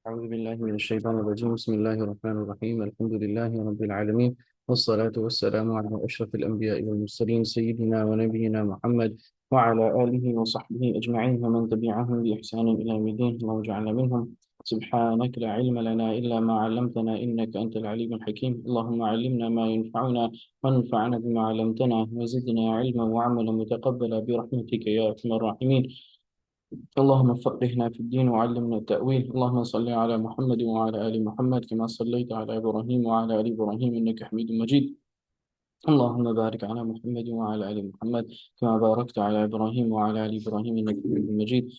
أعوذ بالله من الشيطان الرجيم. بسم الله الرحمن الرحيم. الحمد لله رب العالمين، والصلاة والسلام على أشرف الأنبياء والمرسلين، سيدنا ونبينا محمد وعلى آله وصحبه أجمعين ومن تبعهم بإحسان إلى يوم الدين. اللهم اجعلنا منهم. سبحانك لا علم لنا إلا ما علمتنا إنك أنت العليم الحكيم. اللهم علمنا ما ينفعنا وانفعنا بما علمتنا وزدنا علما وعملا متقبلا برحمتك يا أرحم الراحمين. اللهم فقهنا في الدين وعلمنا التأويل. اللهم صل على محمد وعلى آل محمد كما صليت على إبراهيم وعلى آل إبراهيم إنك حميد مجيد. اللهم بارك على محمد وعلى آل محمد كما باركت على إبراهيم وعلى آل إبراهيم إنك حميد مجيد.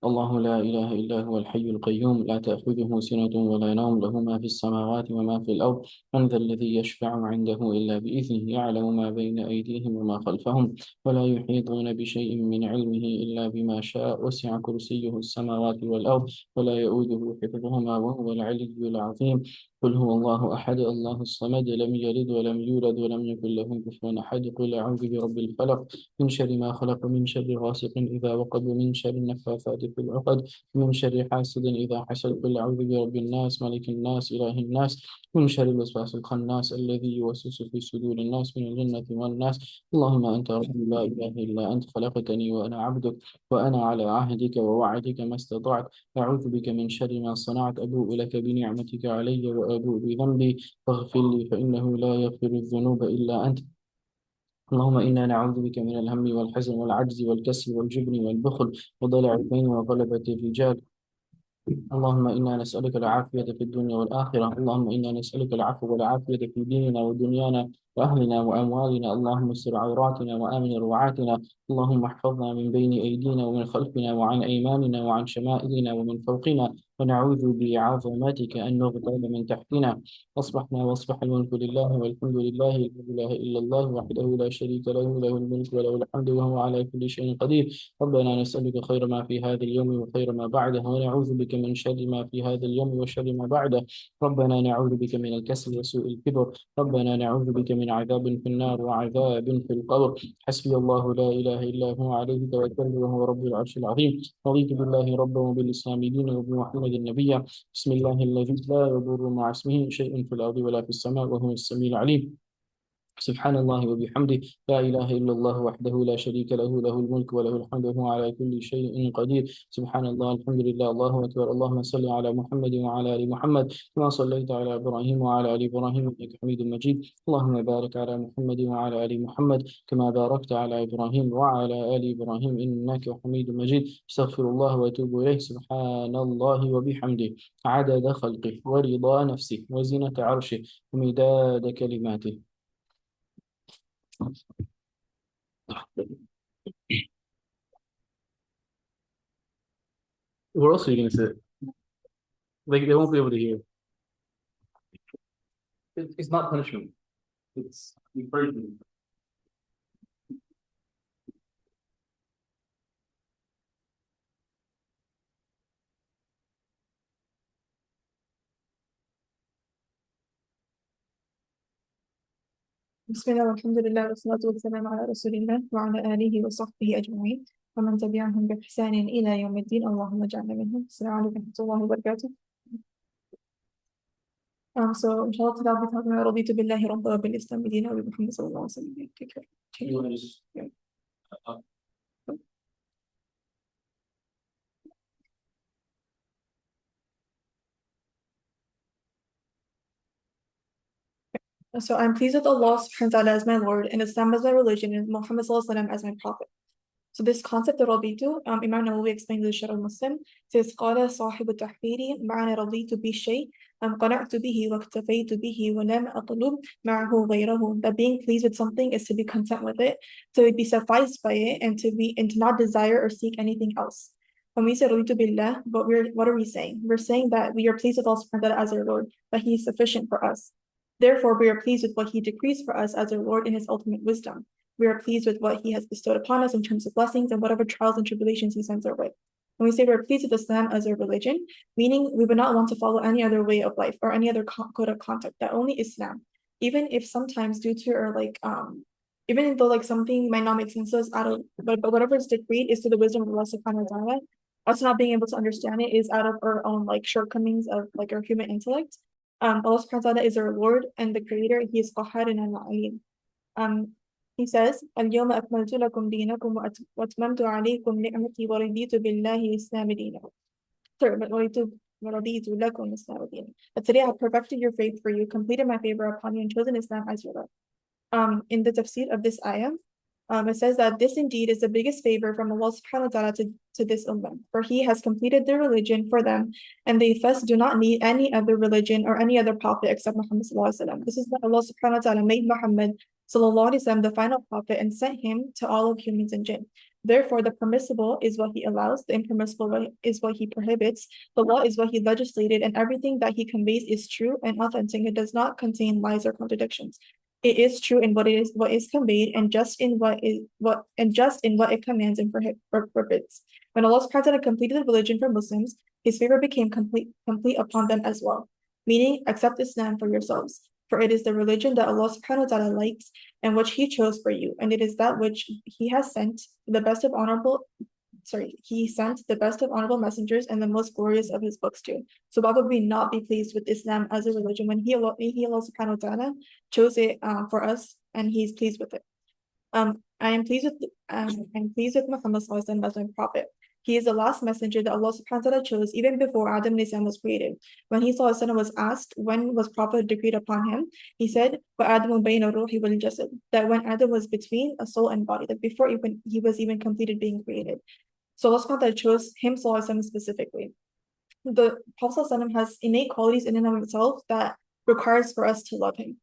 الله لا إله إلا هو الحي القيوم، لا تأخذه سنة ولا نوم، له ما في السماوات وما في الأرض. من ذا الذي يشفع عنده إلا بإذنه، يعلم ما بين أيديهم وما خلفهم، ولا يحيطون بشيء من علمه إلا بما شاء. وسع كرسيه السماوات والأرض ولا يؤوده حفظهما وهو العلي العظيم. قل هو الله أحد الله الصمد، لم يلد ولم يولد ولم يكن له كفوا أحد. قل أعوذ برب الفلق من شر ما خلق، من شر غاسق إذا وقب، من شر النفاثات في العقد، من شر حاسد إذا حسد. قل أعوذ برب الناس ملك الناس إله الناس من شر الوسواس الخناس الذي يوسوس في صدور الناس من الجنة والناس. اللهم أنت ربي لا إله إلا أنت، خلقتني وأنا عبدك، وأنا على عهدك ووعدك ما استطعت. أعوذ بك من شر ما صنعت، أبوء لك بنعمتك علي وأبوء بذنبي، فاغفر لي فإنه لا يغفر الذنوب إلا أنت. اللهم إنا نعوذ بك من الهم والحزن والعجز والكسل والجبن والبخل وضلع الدين وغلبة الرجال. اللهم إنا نسألك العافية في الدنيا والآخرة. اللهم إنا نسألك العفو والعافية في ديننا ودنيانا وأهلنا وأموالنا. اللهم استر عوراتنا وآمن روعاتنا. اللهم احفظنا من بين أيدينا ومن خلفنا وعن أيماننا وعن شمائلنا ومن فوقنا، ونعوذ بعظمتك أن نغتال من تحتنا. أصبحنا وأصبح الملك لله والحمد لله، لا إله إلا الله وحده لا شريك له، له الملك وله الحمد وهو على كل شيء قدير. ربنا نسألك خير ما في هذا اليوم وخير ما بعده، ونعوذ بك من شر ما في هذا اليوم وشر ما بعده. ربنا نعوذ بك من الكسل وسوء الكبر. ربنا نعوذ بك من عذاب في النار وعذاب في القبر. حسبي الله لا إله إلا هو عليه توكلت وهو رب العرش العظيم. رضيت بالله ربا وبالإسلام دينا وبمحمد النبي. بسم الله الذي لا يضر مع اسمه شيء في الأرض ولا في السماء وهو السميع العليم. سبحان الله وبحمده، لا إله إلا الله وحده لا شريك له، له الملك وله الحمد وهو على كل شيء قدير. سبحان الله، الحمد لله، الله أكبر. اللهم صل على محمد وعلى آل محمد كما صليت على إبراهيم وعلى آل إبراهيم إنك حميد مجيد. اللهم بارك على محمد وعلى آل محمد كما باركت على إبراهيم وعلى آل إبراهيم إنك حميد مجيد. استغفر الله وأتوب إليه. سبحان الله وبحمده، عدد خلقه ورضا نفسه وزنة عرشه ومداد كلماته. Where else are you going to sit? They won't be able to hear. It's not punishment. It's encouragement. بسم الله والحمد لله والصلاة والسلام على رسول الله وعلى آله وصحبه أجمعين ومن تبعهم بإحسان إلى يوم الدين. اللهم اجعلنا منهم. السلام عليكم ورحمة الله وبركاته. So inshallah today I'll be talking about رضيت بالله ربا وبالإسلام دينا وبمحمد صلى الله عليه وسلم. Take care. You want to just, uh, So I'm pleased with Allah subhanahu wa ta'ala as my Lord and Islam as my religion and Muhammad sallallahu alaihi wasallam as my prophet. So this concept of رضيت, Imam Nawawi explained in the Sharh al-Muslim, says قال صاحب التحرير معنى رضيت بالشيء قنعت به واكتفيت به ولم أطلب معه غيره. That being pleased with something is to be content with it, to be sufficed by it, and to not desire or seek anything else. When we say رضيت بالله, what are we saying? We're saying that we are pleased with Allah subhanahu wa ta'ala as our Lord, that He is sufficient for us. Therefore, we are pleased with what He decrees for us as our Lord in His ultimate wisdom. We are pleased with what He has bestowed upon us in terms of blessings and whatever trials and tribulations He sends our way. When we say we're pleased with Islam as our religion, meaning we would not want to follow any other way of life or any other code of conduct, that only Islam. Even if sometimes due to or even though something might not make sense to us but whatever is decreed is to the wisdom of Allah subhanahu wa ta'ala, us not being able to understand it is out of our own like shortcomings of like our human intellect. Allah subhanahu wa ta'ala is our Lord and the Creator. He is Qahhar and Al-Alim. He says, اليوم أكملت لكم دينكم وأتممت عليكم نعمتي ورضيت بالله الإسلام دينا. Sorry, but ورضيت لكم الإسلام دينا. But today I have perfected your faith for you, completed my favor upon you, and chosen Islam as your Lord. In the tafsir of this ayah, it says that this indeed is the biggest favor from Allah subhanahu wa ta'ala to this ummah, for He has completed their religion for them, and they thus do not need any other religion or any other prophet except Muhammad sallallahu alaihi wasallam. This is why Allah subhanahu wa ta'ala made Muhammad sallallahu alaihi wasallam the final prophet and sent him to all of humans and jinn. Therefore, the permissible is what He allows, the impermissible is what He prohibits, the law is what He legislated, and everything that He conveys is true and authentic. It does not contain lies or contradictions. It is true in what is conveyed, and just in what it commands and forbids. When Allah subhanahu wa ta'ala completed the religion for Muslims, His favor became complete upon them as well. Meaning, accept Islam for yourselves, for it is the religion that Allah subhanahu wa ta'ala likes and which He chose for you, and it is that which He sent the best of honorable messengers and the most glorious of His books too. So why would we not be pleased with Islam as a religion when Allah subhanahu wa ta'ala chose it for us and He's pleased with it? I am pleased with Muhammad sallallahu alaihi wasallam as my prophet. He is the last messenger that Allah subhanahu wa ta'ala chose even before Adam was created. When he sallallahu alaihi wasallam was asked when was prophet decreed upon him, he said, وَآدَمُ بَيْنَ الرُّوحِ وَالْجَسَدِ, that when Adam was between a soul and body, that before he was even completed being created. So Allah subhanahu wa ta'ala chose him sallallahu alaihi wasallam specifically. The Prophet sallallahu alaihi wasallam has innate qualities in and of itself that requires for us to love him.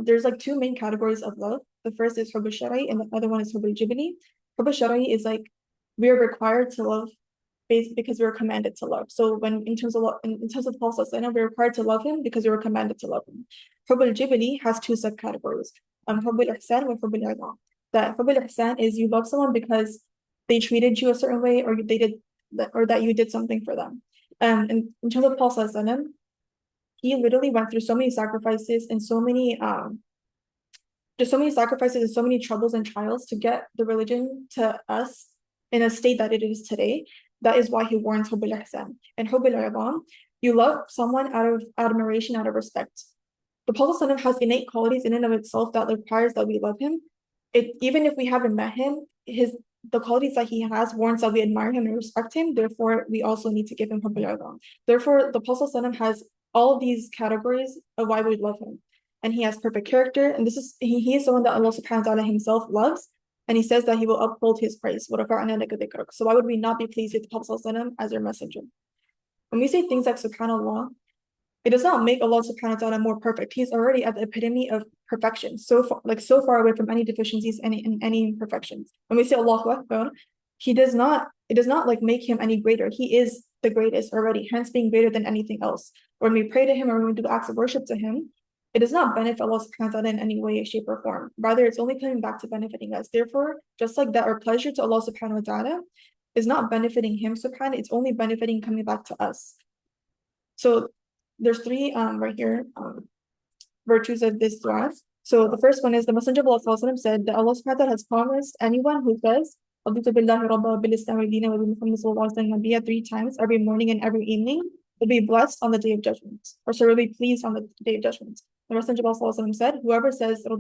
There's like two main categories of love. The first is Hubb al-Shar'i and the other one is Hubb al-Jibli. Hubb al-Shar'i is like we are required to love because we are commanded to love. So when in terms of the Prophet sallallahu, we're required to love him because we were commanded to love him. Hubb al-Jibli has two subcategories. Hubb al-Ihsan and Hubb al-I'dha. That Hubb al-Ihsan is you love someone because they treated you a certain way or that you did something for them. And in terms of the Prophet sallallahu, he literally went through so many sacrifices and so many troubles and trials to get the religion to us in a state that it is today. That is why he warns Hubb al-Ihsan. And Hubb al-I'dha, you love someone out of admiration, out of respect. The Prophet ﷺ has innate qualities in and of itself that requires that we love him. Even if we haven't met him, the qualities that he has warrants that we admire him and respect him. Therefore, we also need to give him Hubb al-I'dha. Therefore, the Prophet ﷺ has all of these categories of why we love him. And he has perfect character, and he is the one that Allah subhanahu wa ta'ala himself loves. And he says that he will uphold his praise. So why would we not be pleased with the Prophet ﷺ as our messenger? When we say things like subhanallah, it does not make Allah subhanahu wa ta'ala more perfect. He's already at the epitome of perfection, so far away from any deficiencies, any imperfections. When we say Allahu Akbar, it does not like make him any greater. He is the greatest already, hence being greater than anything else. When we pray to him or when we do acts of worship to him, it does not benefit Allah subhanahu wa ta'ala in any way, shape, or form. Rather, it's only coming back to benefiting us. Therefore, just like that, our pleasure to Allah subhanahu wa ta'ala is not benefiting him subhanahu, it's only benefiting coming back to us. So there's three right here virtues of this dua. So the first one is the Messenger of Allah said that Allah subhanahu wa ta'ala has promised anyone who says three times every morning and every evening will be blessed on the day of judgment, will be pleased on the day of judgment. The Messenger of Allah said, whoever says in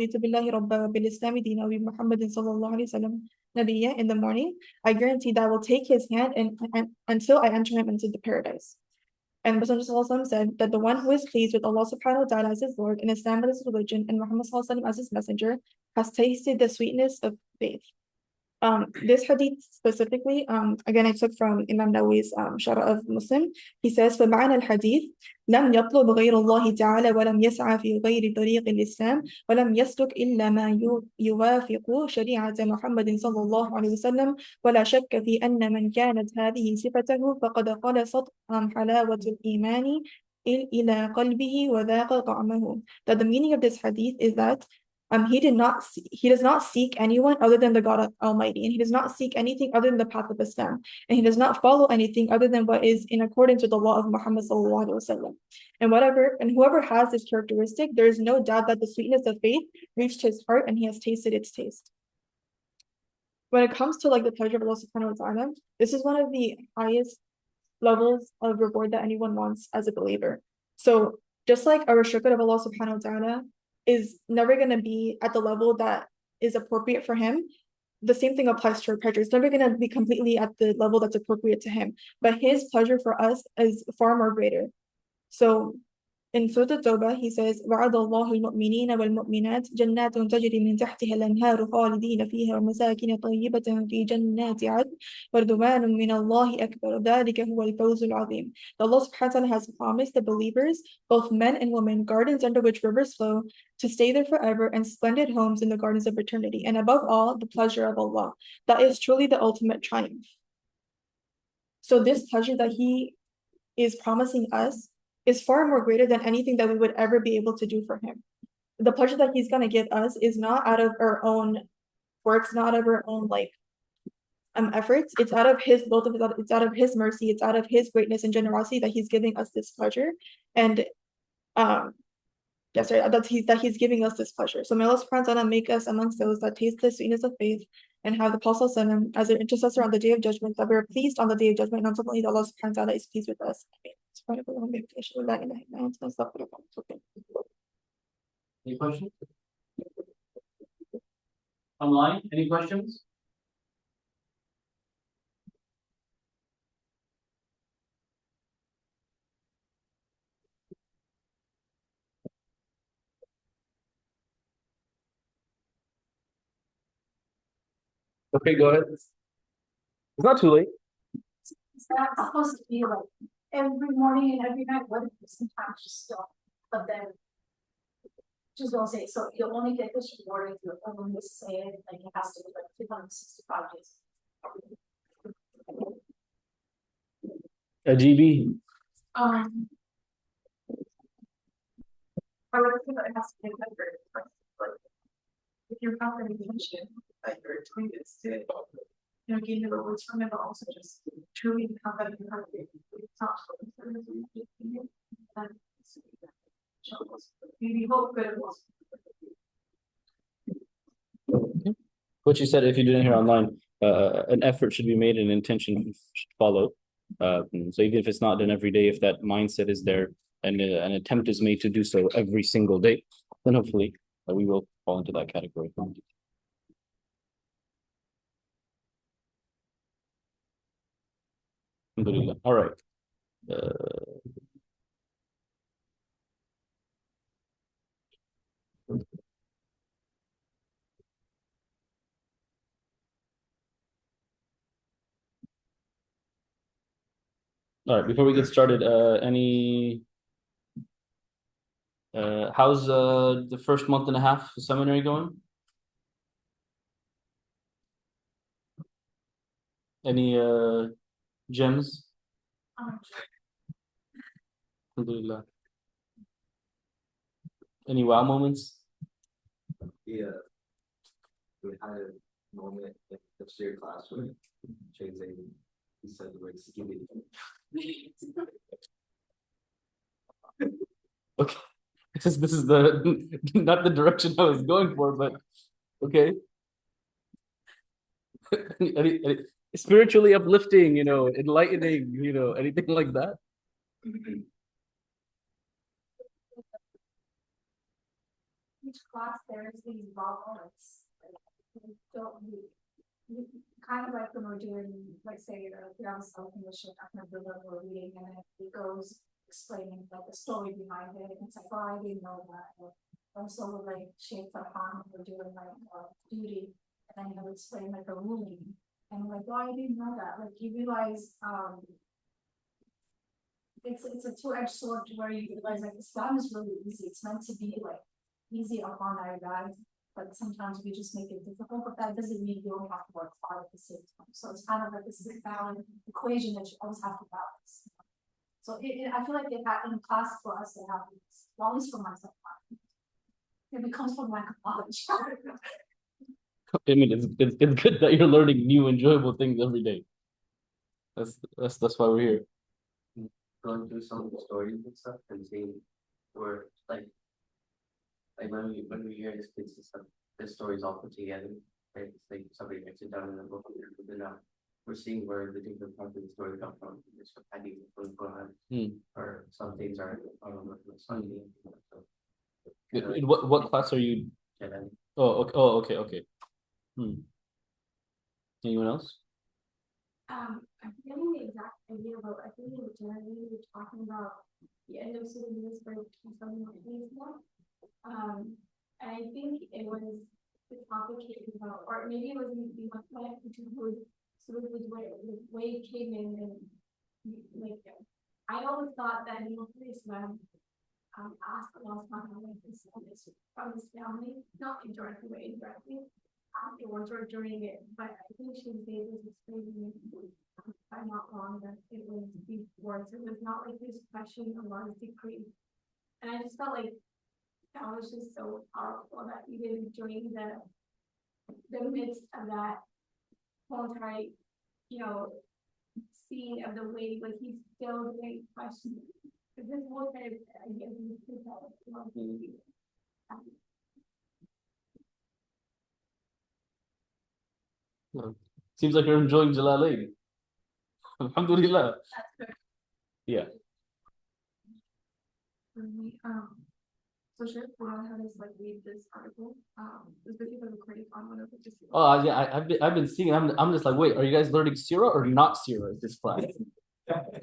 the morning, I guarantee that I will take his hand and until I enter him into the paradise. And Messenger of Allah said that the one who is pleased with Allah subhanahu wa ta'ala as his Lord and Islam as his religion and Muhammad as his messenger has tasted the sweetness of faith. This hadith specifically, again, I took from Imam Nawawi's Sharh of Muslim. He says, فَمَعْنَى الْحَدِيث لم يطلب غير الله تعالى ولم يسعى في غير طريق الإسلام ولم يسلك إلا ما يوافق شريعة محمد صلى الله عليه وسلم ولا شك في أن من كانت هذه صفته فقد خلصت حلاوة الإيمان إلى قلبه وذاق طعمه. That the meaning of this hadith is that he does not seek anyone other than the God Almighty, and he does not seek anything other than the path of Islam, and he does not follow anything other than what is in accordance with the law of Muhammad sallallahu alaihi wasallam. And whoever has this characteristic, there is no doubt that the sweetness of faith reached his heart and he has tasted its taste. when it comes to like the pleasure of Allah subhanahu wa ta'ala, this is one of the highest levels of reward that anyone wants as a believer. So just like our shukr of Allah subhanahu wa ta'ala is never going to be at the level that is appropriate for him, the same thing applies to our pleasure. It's never going to be completely at the level that's appropriate to him, but his pleasure for us is far more greater. So in Surah At-Tawbah, he says, وَعَدَ اللَّهُ الْمُؤْمِنِينَ وَالْمُؤْمِنَاتِ جَنَّاتٌ تَجْرِي مِنْ تَحْتِهَا الْأَنْهَارُ خَالِدِينَ فِيهَا وَمَسَاكِنَ طَيِّبَةً فِي جَنَّاتِ عَدْنٍ وَرِضْوَانٌ مِنَ اللَّهِ أَكْبَرُ ذَلِكَ هُوَ الْفَوْزُ الْعَظِيمُ. Allah subhanahu wa ta'ala has promised the believers, both men and women, gardens under which rivers flow, to stay there forever, and splendid homes in the gardens of eternity, and above all, the pleasure of Allah. That is truly the ultimate triumph. So this pleasure that He is promising us is far more greater than anything that we would ever be able to do for him. The pleasure that he's going to give us is not out of our own works, not out of our own efforts. It's out of his both of it, it's out of his mercy, it's out of his greatness and generosity that he's giving us this pleasure. And that he's giving us this pleasure. So may Allah subhanahu wa ta'ala make us amongst those that taste the sweetness of faith and have the Prophet as their intercessor on the day of judgment, that we are pleased on the day of judgment, and ultimately that Allah subhanahu wa ta'ala is pleased with us. Any questions? Online, any questions? Okay, go ahead. It's not too late. It's not supposed to be like every morning and every night. What if you sometimes just stop, but then just don't say it. So you'll only get this reward if you're only saying it, like it has to be like 365 days. A GB. I would think that it has to be like if you're not paying attention, like your tweets to gain the rewards from it, but also just truly become better than her. It's not we hope good it was. What you said, if you didn't hear online, an effort should be made and intention should follow. So even if it's not done every day, if that mindset is there and an attempt is made to do so every single day, then hopefully we will fall into that category. Alhamdulillah. All right. All right, before we get started, how's the first month and a half seminary going? Any gems? Alhamdulillah. Any wow moments? Yeah, we had a moment in the share class where he said the word skinny. Okay, this is the not the direction I was going for, but okay. Spiritually uplifting, enlightening, anything like that. Each class there's these moments. Kind of like when we're doing, like say, self-English, we're reading, and it goes explaining like the story behind it. It's like, oh, I didn't know that. Also, like Sheikh Farhan, we're doing like duty, and then he'll explain like a ruling, and like, oh, I didn't know that. Like you realize, it's a two-edged sword where you realize like Islam is really easy. It's meant to be like easy upon our guys. But sometimes we just make it difficult, but that doesn't mean you don't have to work hard at the same time. So it's kind of like this balance equation that you always have to balance. So I feel like in class for us, they have this, well, at least for myself, it comes from lack of knowledge. I mean, it's good that you're learning new, enjoyable things every day. That's why we're here. Going through some of the stories and stuff and seeing where like when we hear these kids and stuff, the stories all put together, right? It's like somebody writes it down in the book, but then we're seeing where the different parts of the story come from. It's from Hadith, from Quran, or some things are Sunni. So, In what class are you? Jedi. Oh, okay. Oh, okay. Okay. Anyone else? I'm forgetting the exact idea, but I think in generally we were talking about the end of Surah Yunus where something like this more. And I think it was the topic came about, or maybe it was the Makkah to who sort of the way it came in and like I always thought that Islam asked Allah subhanahu wa ta'ala from his family, not indirectly but indirectly. Afterwards or during it, but I think she was able to explain if I'm not wrong that it was before, so it was not like this question of Allah's decree. And I just felt like that was just so powerful that even during the midst of that whole entire, scene of the way, but he's still very questioning. Because this whole kind of idea of Seems like you're enjoying Jalalain. Alhamdulillah. Yeah. So should I have us read this article? This video recording on one of the Oh yeah, I've been seeing. I'm just like, wait, are you guys learning Sirah or not Sirah in this class? I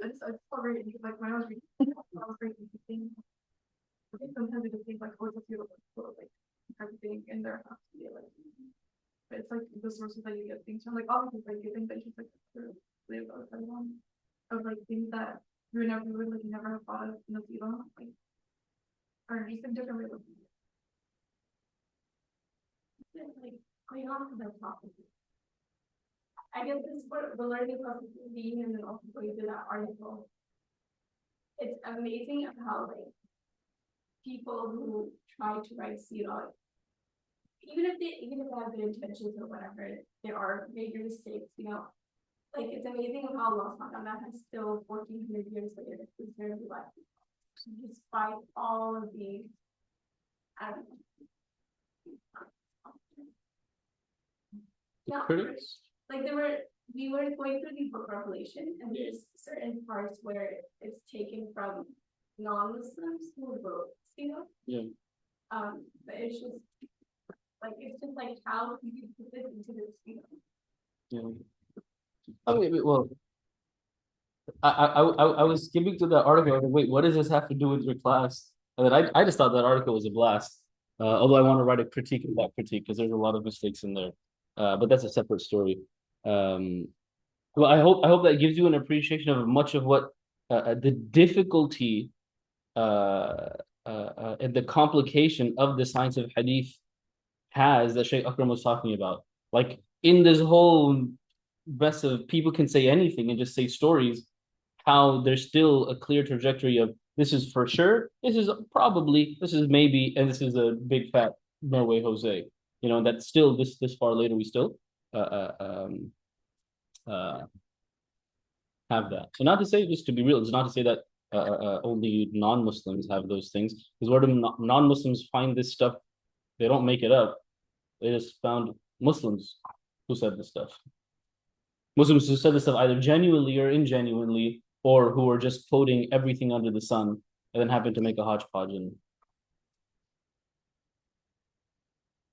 just felt very like when I was reading, I was very interesting. I think sometimes I just think like, oh, it's a beautiful like everything in there has to be like, but it's like the sources that you get things from, like obviously like you think that just like live about everyone of like things that you would never have thought of in the field, like or just a different way of looking at it. Like going on to that topic. I guess this is what the learning process is being, and then also going to that article. It's amazing how like people who try to write Sirah, even if they have good intentions or whatever, there are major mistakes, Like it's amazing how Allah subhanahu wa ta'ala has still 1400 years later preserved life. Despite all of the Critics? Like we were going through the book Revelation, and there's certain parts where it's taken from non-Muslims who wrote, Yeah. but it's just like how you put this into this, Yeah. I mean, well, I was skimming through that article. I was like, wait, what does this have to do with your class? And then I just thought that article was a blast. Although I want to write a critique of that critique because there's a lot of mistakes in there. But that's a separate story. Well, I hope that gives you an appreciation of much of what the difficulty and the complication of the science of hadith has that Shaykh Akram was talking about. Like in this whole rest of people can say anything and just say stories, how there's still a clear trajectory of this is for sure, this is probably, this is maybe, and this is a big fat Norway Jose. That still this far later we still have that. So not to say, just to be real, it's not to say that only non-Muslims have those things. Because where do non-Muslims find this stuff? They don't make it up. They just found Muslims who said this stuff. Muslims who said this stuff either genuinely or ingenuinely, or who are just quoting everything under the sun and then happen to make a hodgepodge. And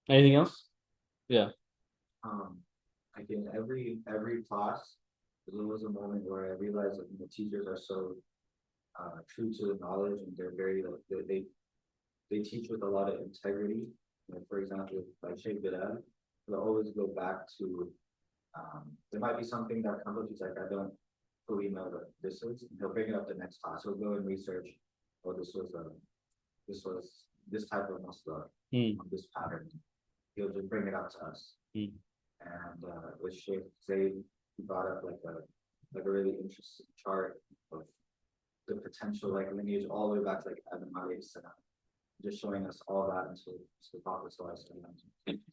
anything else? Yeah. Like in every class, there was a moment where I realized that the teachers are so true to the knowledge, and they're very they teach with a lot of integrity. Like for example, like Sheikh Bilal, they'll always go back to there might be something that comes up, he's like, I don't fully know what this is. And he'll bring it up the next class. He'll go and research, oh, this was this type of masla, this pattern. He'll just bring it up to us. And with Sheikh Zaid, he brought up like a really interesting chart of the potential lineage all the way back to Adam alayhi salam, just showing us all that until the Prophet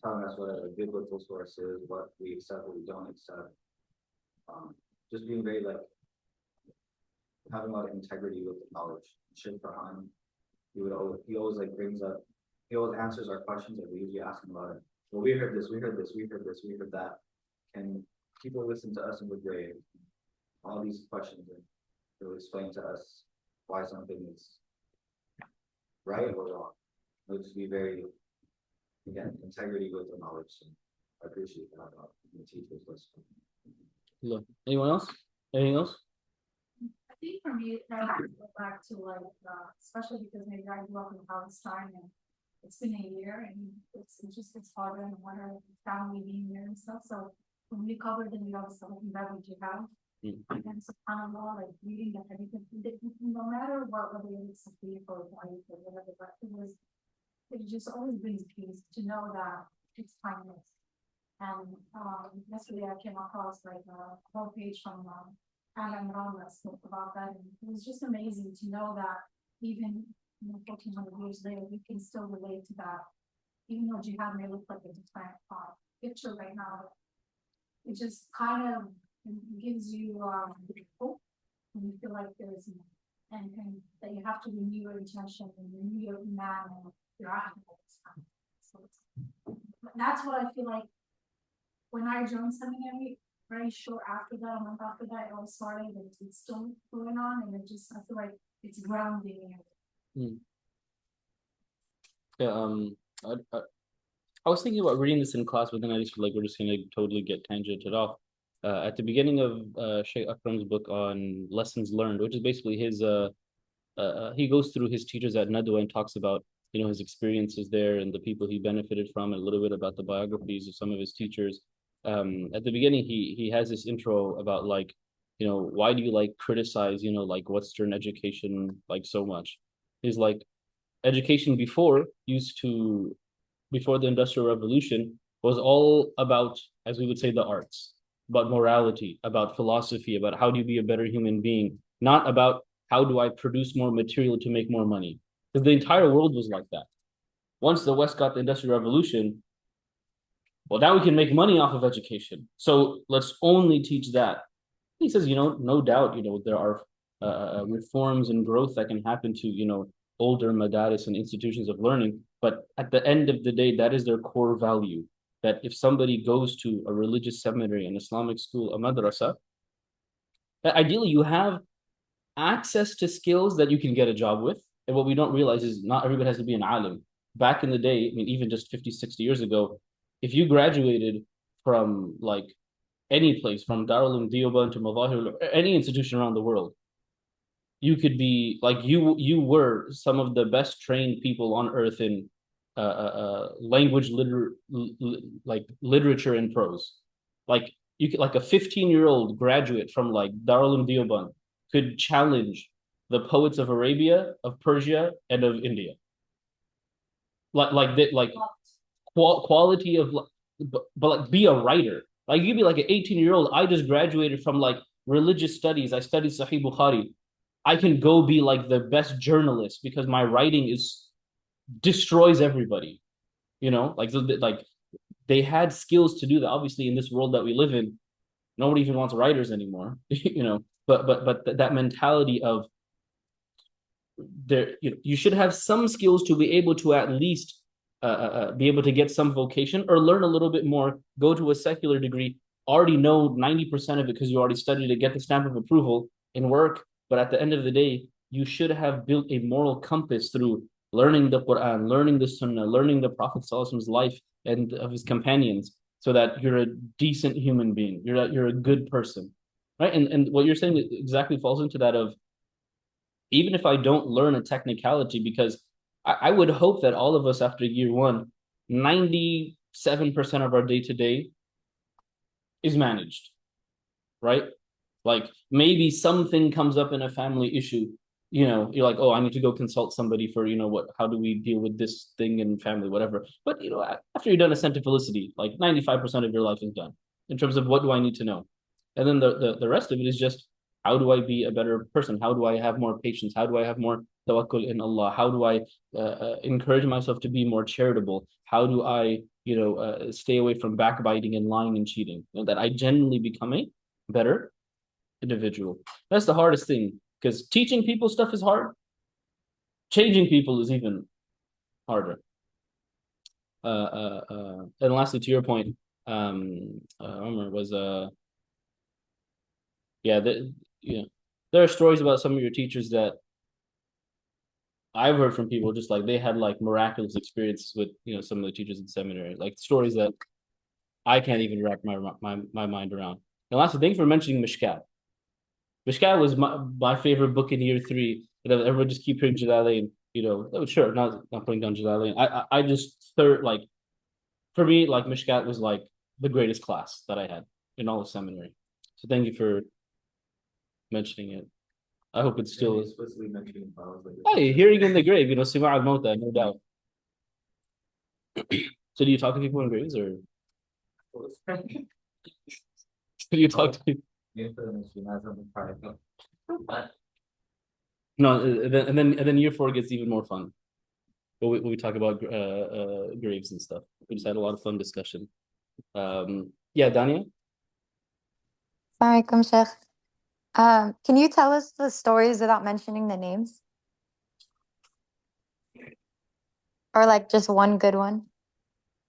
telling us what a biblical source is, what we accept, what we don't accept. Just being very having a lot of integrity with the knowledge. Sheikh Farhan, he always brings up, he always answers our questions that we usually ask him about well, we heard this, we heard this, we heard this, we heard that. Can people listen to us and would they, all these questions and they'll explain to us why something is right or wrong. It'll just be very, again, integrity with the knowledge. And I appreciate that about the teachers listening. Look, anyone else? Anything else? I think for me, I have to go back to like, especially because maybe I grew up in Palestine and it's been a year and it's harder and harder with family being there and stuff. So when we covered the New York stuff that we have, and subhanAllah, like reading the hadith, no matter what, whether it's a faith or life or whatever, but it just always brings peace to know that it's timeless. And yesterday I came across like a whole page from Adam Ram that spoke about that, and it was just amazing to know that even 1400 years later, we can still relate to that, even though jihad may look like a different picture right now. It just kind of gives you hope, and you feel like there's and that you have to renew your intention and renew your iman and your action. So that's what I feel like when I joined seminary. Very short after that, a month after that, it all started, and it's still going on, and it just I feel like it's grounding. Yeah, I was thinking about reading this in class, but then I just feel like we're just going to totally get tangented off. At the beginning of Shaykh Akram's book on lessons learned, which is basically his, he goes through his teachers at Nadwa and talks about, his experiences there and the people he benefited from, and a little bit about the biographies of some of his teachers. At the beginning, he has this intro about like, why do you like criticize, like Western education like so much? He's like, education before the Industrial Revolution was all about, as we would say, the arts, about morality, about philosophy, about how do you be a better human being, not about how do I produce more material to make more money. Because the entire world was like that. Once the West got the Industrial Revolution, well, now we can make money off of education. So let's only teach that. He says, no doubt, there are reforms and growth that can happen to, older madaris and institutions of learning. But at the end of the day, that is their core value. That if somebody goes to a religious seminary, an Islamic school, a madrasa, that ideally you have access to skills that you can get a job with. And what we don't realize is not everybody has to be an alim. Back in the day, even just 50, 60 years ago, if you graduated from like any place, from Darul Uloom Deoband to Madahir, any institution around the world, you could be like you were some of the best trained people on earth in language literature and prose. Like you could, like a 15-year-old graduate from like Darul Uloom Deoband could challenge the poets of Arabia, of Persia, and of India. Quality of, but like be a writer. Like you'd be like an 18-year-old. I just graduated from like religious studies. I studied Sahih Bukhari. I can go be like the best journalist because my writing destroys everybody. Like they had skills to do that. Obviously, in this world that we live in, nobody even wants writers anymore. But that mentality of you should have some skills to be able to at least be able to get some vocation or learn a little bit more, go to a secular degree, already know 90% of it because you already studied to get the stamp of approval and work. But at the end of the day, you should have built a moral compass through learning the Quran, learning the Sunnah, learning the Prophet ﷺ's life and of his companions, so that you're a decent human being, you're a good person, right? And what you're saying exactly falls into that of, even if I don't learn a technicality, because I would hope that all of us after year one, 97% of our day-to-day is managed, right? Like maybe something comes up in a family issue, you're like, oh, I need to go consult somebody for, how do we deal with this thing in family, whatever. But, after you're done ascent to felicity, like 95% of your life is done in terms of what do I need to know? And then the rest of it is just, how do I be a better person? How do I have more patience? How do I have more tawakkul in Allah? How do I encourage myself to be more charitable? How do I, stay away from backbiting and lying and cheating? That I genuinely become a better individual. That's the hardest thing, because teaching people stuff is hard. Changing people is even harder. And lastly, to your point, Umar was yeah, there are stories about some of your teachers that I've heard from people, just like they had like miraculous experiences with some of the teachers in seminary, like stories that I can't even wrap my mind around. And lastly, thank you for mentioning Mishkat. Mishkat was my favorite book in year 3. Everyone just keep hearing Jalalain, sure, not putting down Jalalain. I just like, for me, like Mishkat was like the greatest class that I had in all of seminary. So thank you for mentioning it. I hope it still is. Explicitly mentioning powers like Hey, hearing in the grave, Sima al Mota, no doubt. So do you talk to people in graves, or do you talk to people? No, and then year 4 gets even more fun. But we talk about graves and stuff. We just had a lot of fun discussion. Yeah, Dania? Assalamualaikum, Sheikh. Can you tell us the stories without mentioning the names? Or like just one good one?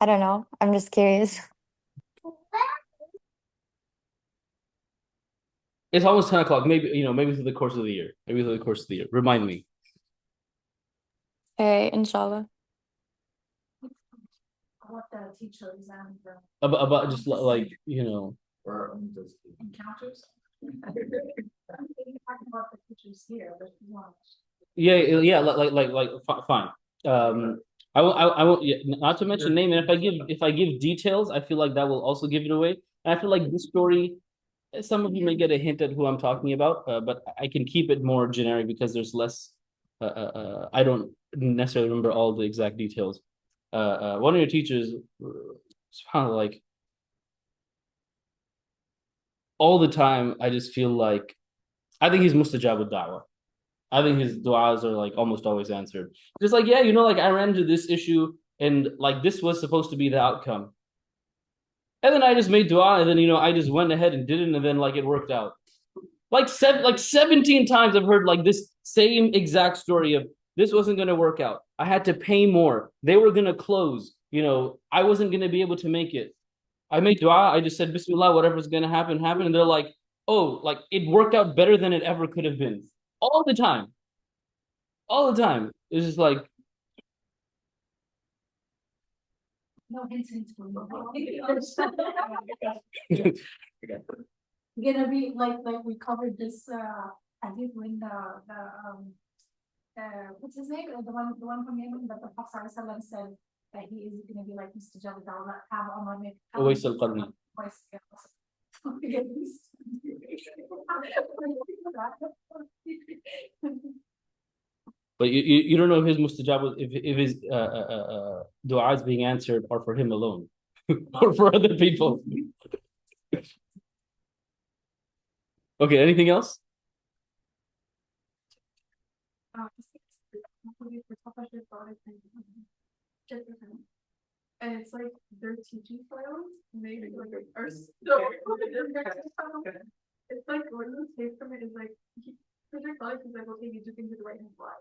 I don't know. I'm just curious. It's almost 10 o'clock. Maybe through the course of the year. Maybe through the course of the year. Remind me. Okay, inshallah. What the teachers and the About just like, or encounters. Talking about the teachers here, but you want. yeah, like fine. I won't not to mention name, and if I give details, I feel like that will also give it away. And I feel like this story, some of you may get a hint at who I'm talking about, but I can keep it more generic because there's less. I don't necessarily remember all the exact details. One of your teachers, subhanAllah, like all the time, I just feel like I think he's mustajab with da'wah. I think his du'as are like almost always answered. Just like, yeah, like I ran into this issue and like this was supposed to be the outcome. And then I just made dua, and then I just went ahead and did it, and then like it worked out. Like 17 times I've heard like this same exact story of this wasn't gonna work out. I had to pay more. They were gonna close. I wasn't gonna be able to make it. I made dua, I just said Bismillah, whatever's gonna happen, happen. And they're like, oh, like it worked out better than it ever could have been. All the time. All the time. It's just like No hints into gonna be like we covered this I think when what's his name? The one from Yemen that the Prophet ﷺ said that he is gonna be like Mr. Jabal have on Uwais al-Qarni. But you don't know if his mustajab, if his dua is being answered, or for him alone, or for other people. Okay, anything else? And it's like their teaching styles maybe like are so it's like one of the takes from it is like Patrick Felix is like, okay, you do things with the right hand fly.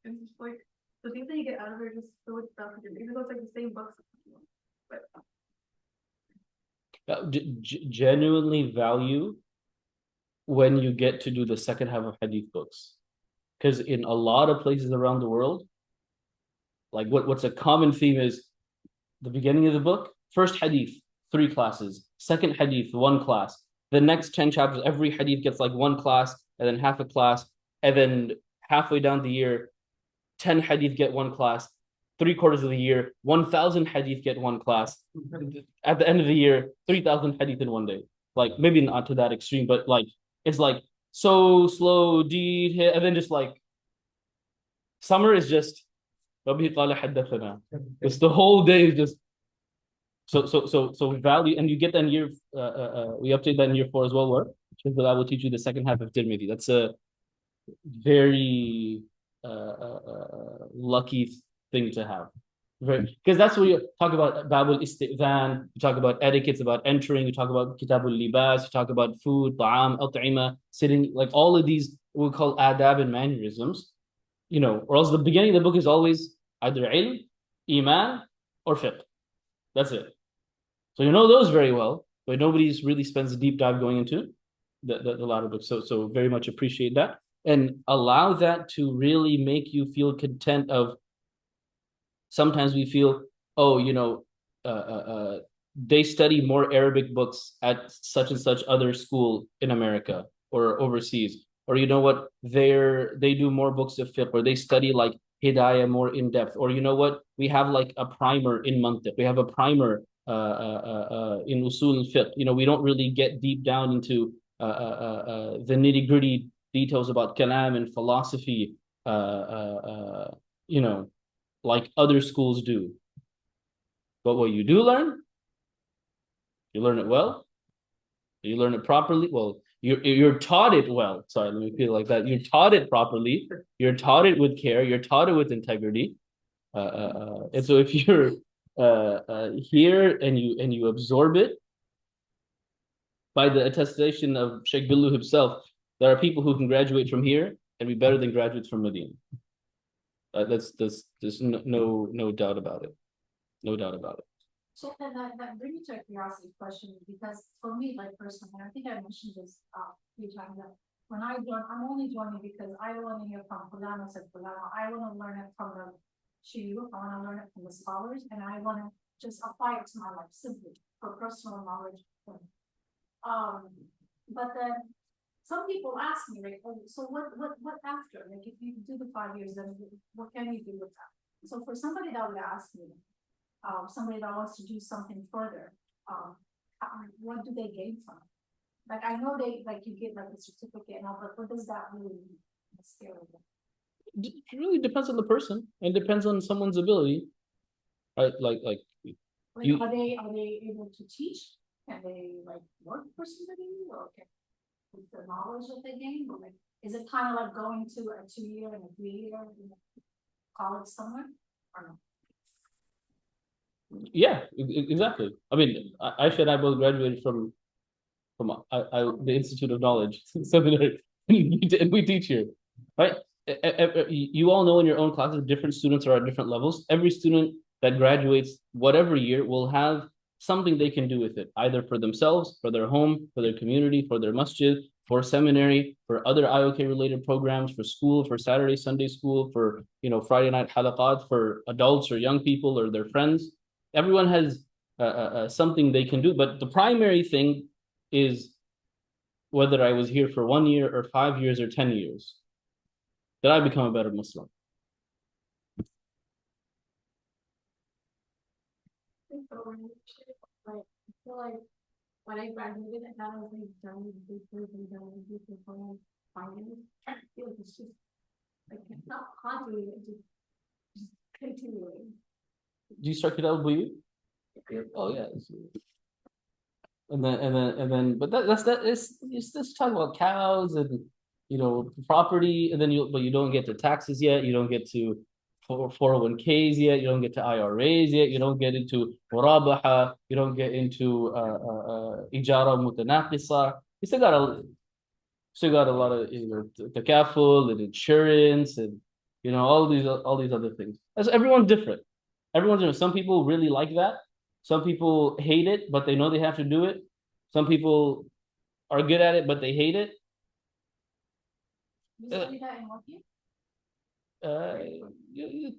And it's just like the things that you get out of it are just so stuff, even though it's like the same books. But Genuinely value when you get to do the second half of hadith books, because in a lot of places around the world, like what's a common theme is the beginning of the book, first hadith, 3 classes, second hadith, 1 class, the next 10 chapters, every hadith gets like 1 class and then half a class, and then halfway down the year 10 hadith get 1 class, 3/4 of the year 1,000 hadith get 1 class, at the end of the year 3,000 hadith in 1 day. Like maybe not to that extreme, but like it's like so slow, detail, and then just like summer is just it's the whole day is just so value, and you get that in year we update that in year 4 as well, where that I will teach you the second half of Tirmidhi. That's a very lucky thing to have, because that's what you talk about. Babul Isti'zan, you talk about etiquettes about entering, you talk about Kitabul Libas, you talk about food, ta'am, al-ta'ima, sitting, like all of these we call adab and mannerisms, or else the beginning of the book is always either ilm Iman, or fiqh. That's it. So you know those very well, but nobody's really spends a deep dive going into the latter books. So very much appreciate that. And allow that to really make you feel content of sometimes we feel, oh, they study more Arabic books at such and such other school in America or overseas. Or you know what, they do more books of fiqh, or they study like Hidayah more in depth. Or you know what, we have like a primer in Mantiq, we have a primer in Usul fiqh. We don't really get deep down into the nitty gritty details about kalam and philosophy, like other schools do. But what you do learn, you learn it well, you learn it properly. Well, you're taught it well. Sorry, let me feel like that. You're taught it properly. You're taught it with care. You're taught it with integrity. And so if you're here and you absorb it, by the attestation of Sheikh Billu himself, there are people who can graduate from here and be better than graduates from Medina. There's no doubt about it. No doubt about it. So then that brings me to a curiosity question, because for me, like personally, and I think I mentioned this a few times, that when I join, I'm only joining because I want to hear from Fulano said Fulano. I want to learn it from the shuyukh, I want to learn it from the scholars, and I want to just apply it to my life simply for personal knowledge. But then some people ask me like, oh, so what after? Like if you do the 5 years, then what can you do with that? So for somebody that would ask me, somebody that wants to do something further, what do they gain from it? Like I know they like you get like a certificate and all, but what does that really mean? It really depends on the person and depends on someone's ability. Right? Like are they able to teach? Can they like work for somebody, or with the knowledge that they gain? Or like is it kind of like going to a 2-year and a 3-year college somewhere, or no? Yeah, exactly. I mean, Aisha and I both graduated from the Institute of Knowledge Seminary, and we teach here, right? You all know in your own classes, different students are at different levels. Every student that graduates, whatever year, will have something they can do with it, either for themselves, for their home, for their community, for their masjid, for seminary, for other IOK related programs, for school, for Saturday, Sunday school, for Friday night halaqat, for adults or young people or their friends. Everyone has something they can do, but the primary thing is whether I was here for 1 year or 5 years or 10 years. Did I become a better Muslim? I feel like when I graduated, I thought I was like done with business and done with business and finance. I feel like it's just like it's not constantly, just continuing. Do you start Kitab al-Buyut? Oh yeah. And then, but that's it's just talking about cows and property, and then but you don't get to taxes yet. You don't get to 401ks yet. You don't get to IRAs yet. You don't get into murabaha. You don't get into ijara mutanaqisa. You still got a lot of takaful and insurance and all these other things. That's everyone's different. Everyone's different. Some people really like that. Some people hate it, but they know they have to do it. Some people are good at it, but they hate it. You study that in what year?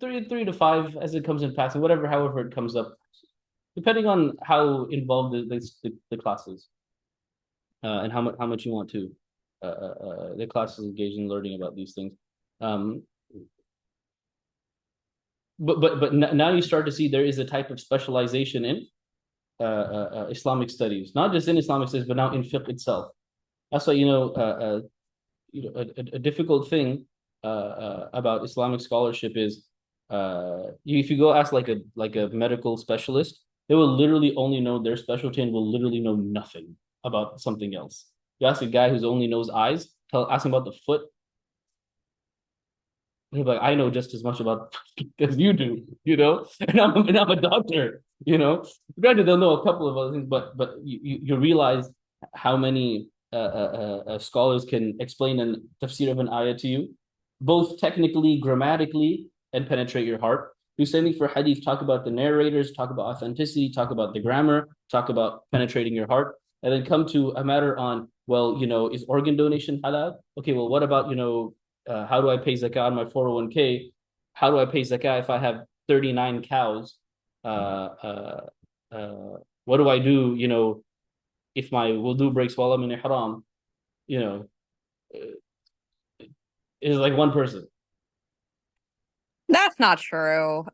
3 to 5 as it comes in passing, however it comes up, depending on how involved the class is, and how much you want to the class is engaged in learning about these things. But now you start to see there is a type of specialization in Islamic studies, not just in Islamic studies, but now in fiqh itself. That's why a difficult thing about Islamic scholarship is if you go ask like a medical specialist, they will literally only know their specialty and will literally know nothing about something else. You ask a guy who's only knows eyes, ask him about the foot. He'll be like, I know just as much about as you do, and I'm a doctor, Granted, they'll know a couple of other things, but you realize how many scholars can explain an tafsir of an ayah to you, both technically, grammatically, and penetrate your heart. Do same thing for hadith. Talk about the narrators, talk about authenticity, talk about the grammar, talk about penetrating your heart, and then come to a matter on, well, is organ donation halal? Okay, well, what about, how do I pay zakah on my 401k? How do I pay zakah if I have 39 cows? What do I do, if my wudu breaks while I'm in ihram? Is like one person. That's not true.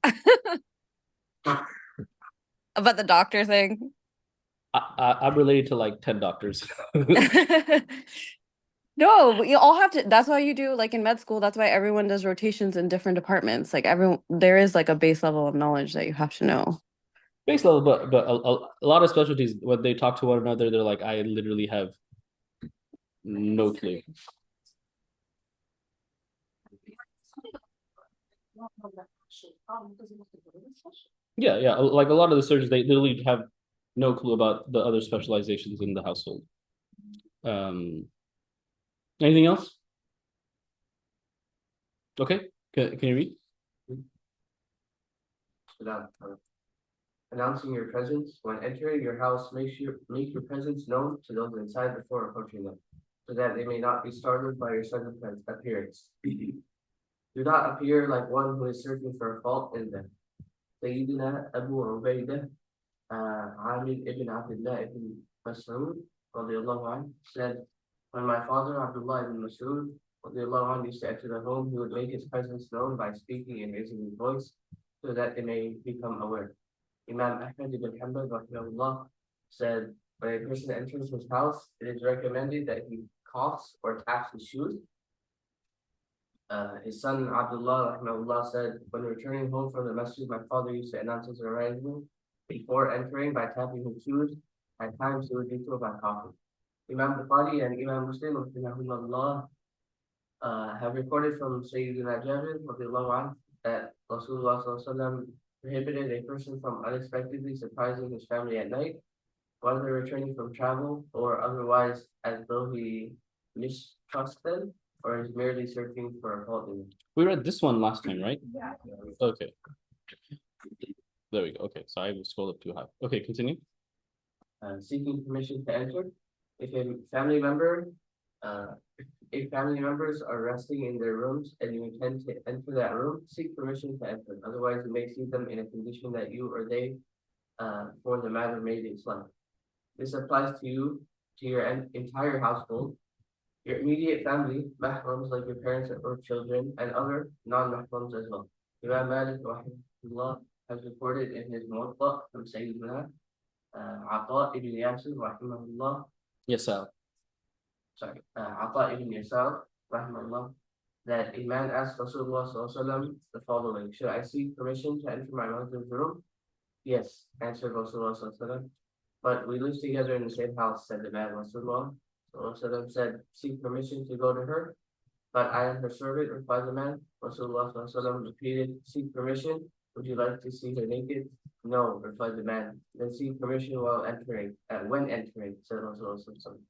About the doctor thing. I'm related to like 10 doctors. No, but you all have to. That's why you do like in med school. That's why everyone does rotations in different departments. Like everyone, there is like a base level of knowledge that you have to know. Base level, but a lot of specialties, when they talk to one another, they're like, I literally have no clue. Yeah, like a lot of the surgeons, they literally have no clue about the other specializations in the household. Anything else? Okay, can you read? Announcing your presence. When entering your house, make your presence known to those inside before approaching them, so that they may not be startled by your sudden appearance. Do not appear like one who is searching for a fault in them. Sayyidina Abu Ubaidah, Amir ibn Abdullah ibn Mas'ud, said, when my father Abdullah ibn Mas'ud used to enter the home, he would make his presence known by speaking and raising his voice, so that they may become aware. Imam Ahmad ibn Hanbal said, when a person enters his house, it is recommended that he coughs or taps his shoes. His son Abdullah said, when returning home from the masjid, my father used to announce his arrival before entering by tapping his shoes. At times he would do so by coughing. Imam Bukhari and Imam Muslim have reported from Sayyidina Jabir that Rasulullah prohibited a person from unexpectedly surprising his family at night, whether returning from travel or otherwise, as though he mistrusts them or is merely searching for a fault in them. We read this one last time, right? Yeah. Okay. There we go. Okay, so I will scroll up too high. Okay, continue. Seeking permission to enter. If family members are resting in their rooms and you intend to enter that room, seek permission to enter. Otherwise, you may see them in a condition that you or they, for the matter, may dislike. This applies to your entire household, your immediate family, mahrams like your parents or children, and other non-mahrams as well. Imam Malik rahimahullah has reported in his Muwatta from Sayyidina Ata ibn Yasir rahimahullah. Yes, sir. Ata ibn Yasar rahimahullah, that a man asked Rasulullah sallallahu alaihi wasallam the following: should I seek permission to enter my mother's room? Yes, answered Rasulullah sallallahu alaihi wasallam. But we live together in the same house, said the man. Rasulullah sallallahu alaihi wasallam said, seek permission to go to her. But I am her servant, replied the man. Rasulullah sallallahu alaihi wasallam repeated, seek permission. Would you like to see her naked? No, replied the man. Then seek permission while entering. When entering, said Rasulullah sallallahu alaihi wasallam.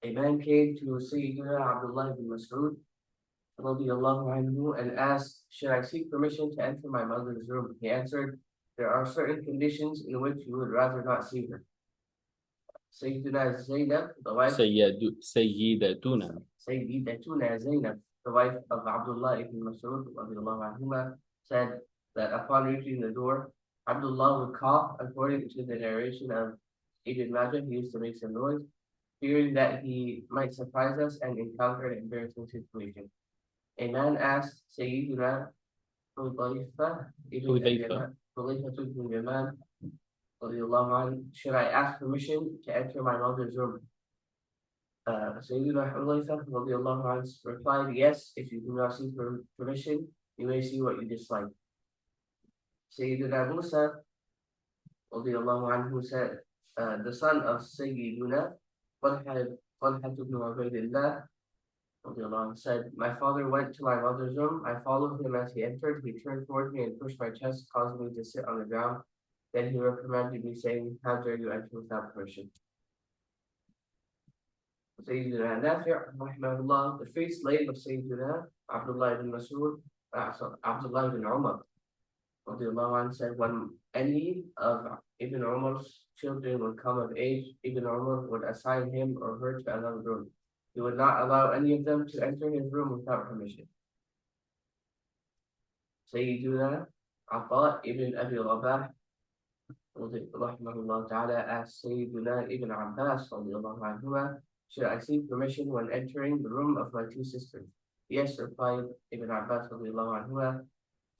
A man came to Sayyidina Abdullah ibn Mas'ud and asked, should I seek permission to enter my mother's room? He answered, there are certain conditions in which you would rather not see her. Sayyidina Zainab, the wife Sayyidatuna Zainab, the wife of Abdullah ibn Mas'ud, said that upon reaching the door, Abdullah would cough. According to the narration of Ibn Majah, he used to make some noise, fearing that he might surprise us and encounter an embarrassing situation. A man asked Sayyidina Hudayfa ibn Yaman, should I ask permission to enter my mother's room? Sayyidina Hudayfa replied, yes, if you do not seek permission, you may see what you dislike. Sayyidina Musa said, the son of Sayyidina Talha ibn Ubaydillah said, my father went to my mother's room. I followed him as he entered. He turned toward me and pushed my chest, causing me to sit on the ground. Then he reprimanded me, saying, how dare you enter without permission? Sayyidina Nafi', rahimahullah, the free slave of Sayyidina Abdullah ibn Mas'ud, So Abdullah ibn Umar radiallahu anhu said, when any of Ibn Umar's children would come of age, Ibn Umar would assign him or her to another room. He would not allow any of them to enter his room without permission. Sayyiduna Ata ibn Abi Rabah rahimahullah ta'ala asked Sayyiduna Ibn Abbas radiallahu anhuma, should I seek permission when entering the room of my two sisters? Yes, replied Ibn Abbas radiallahu anhuma.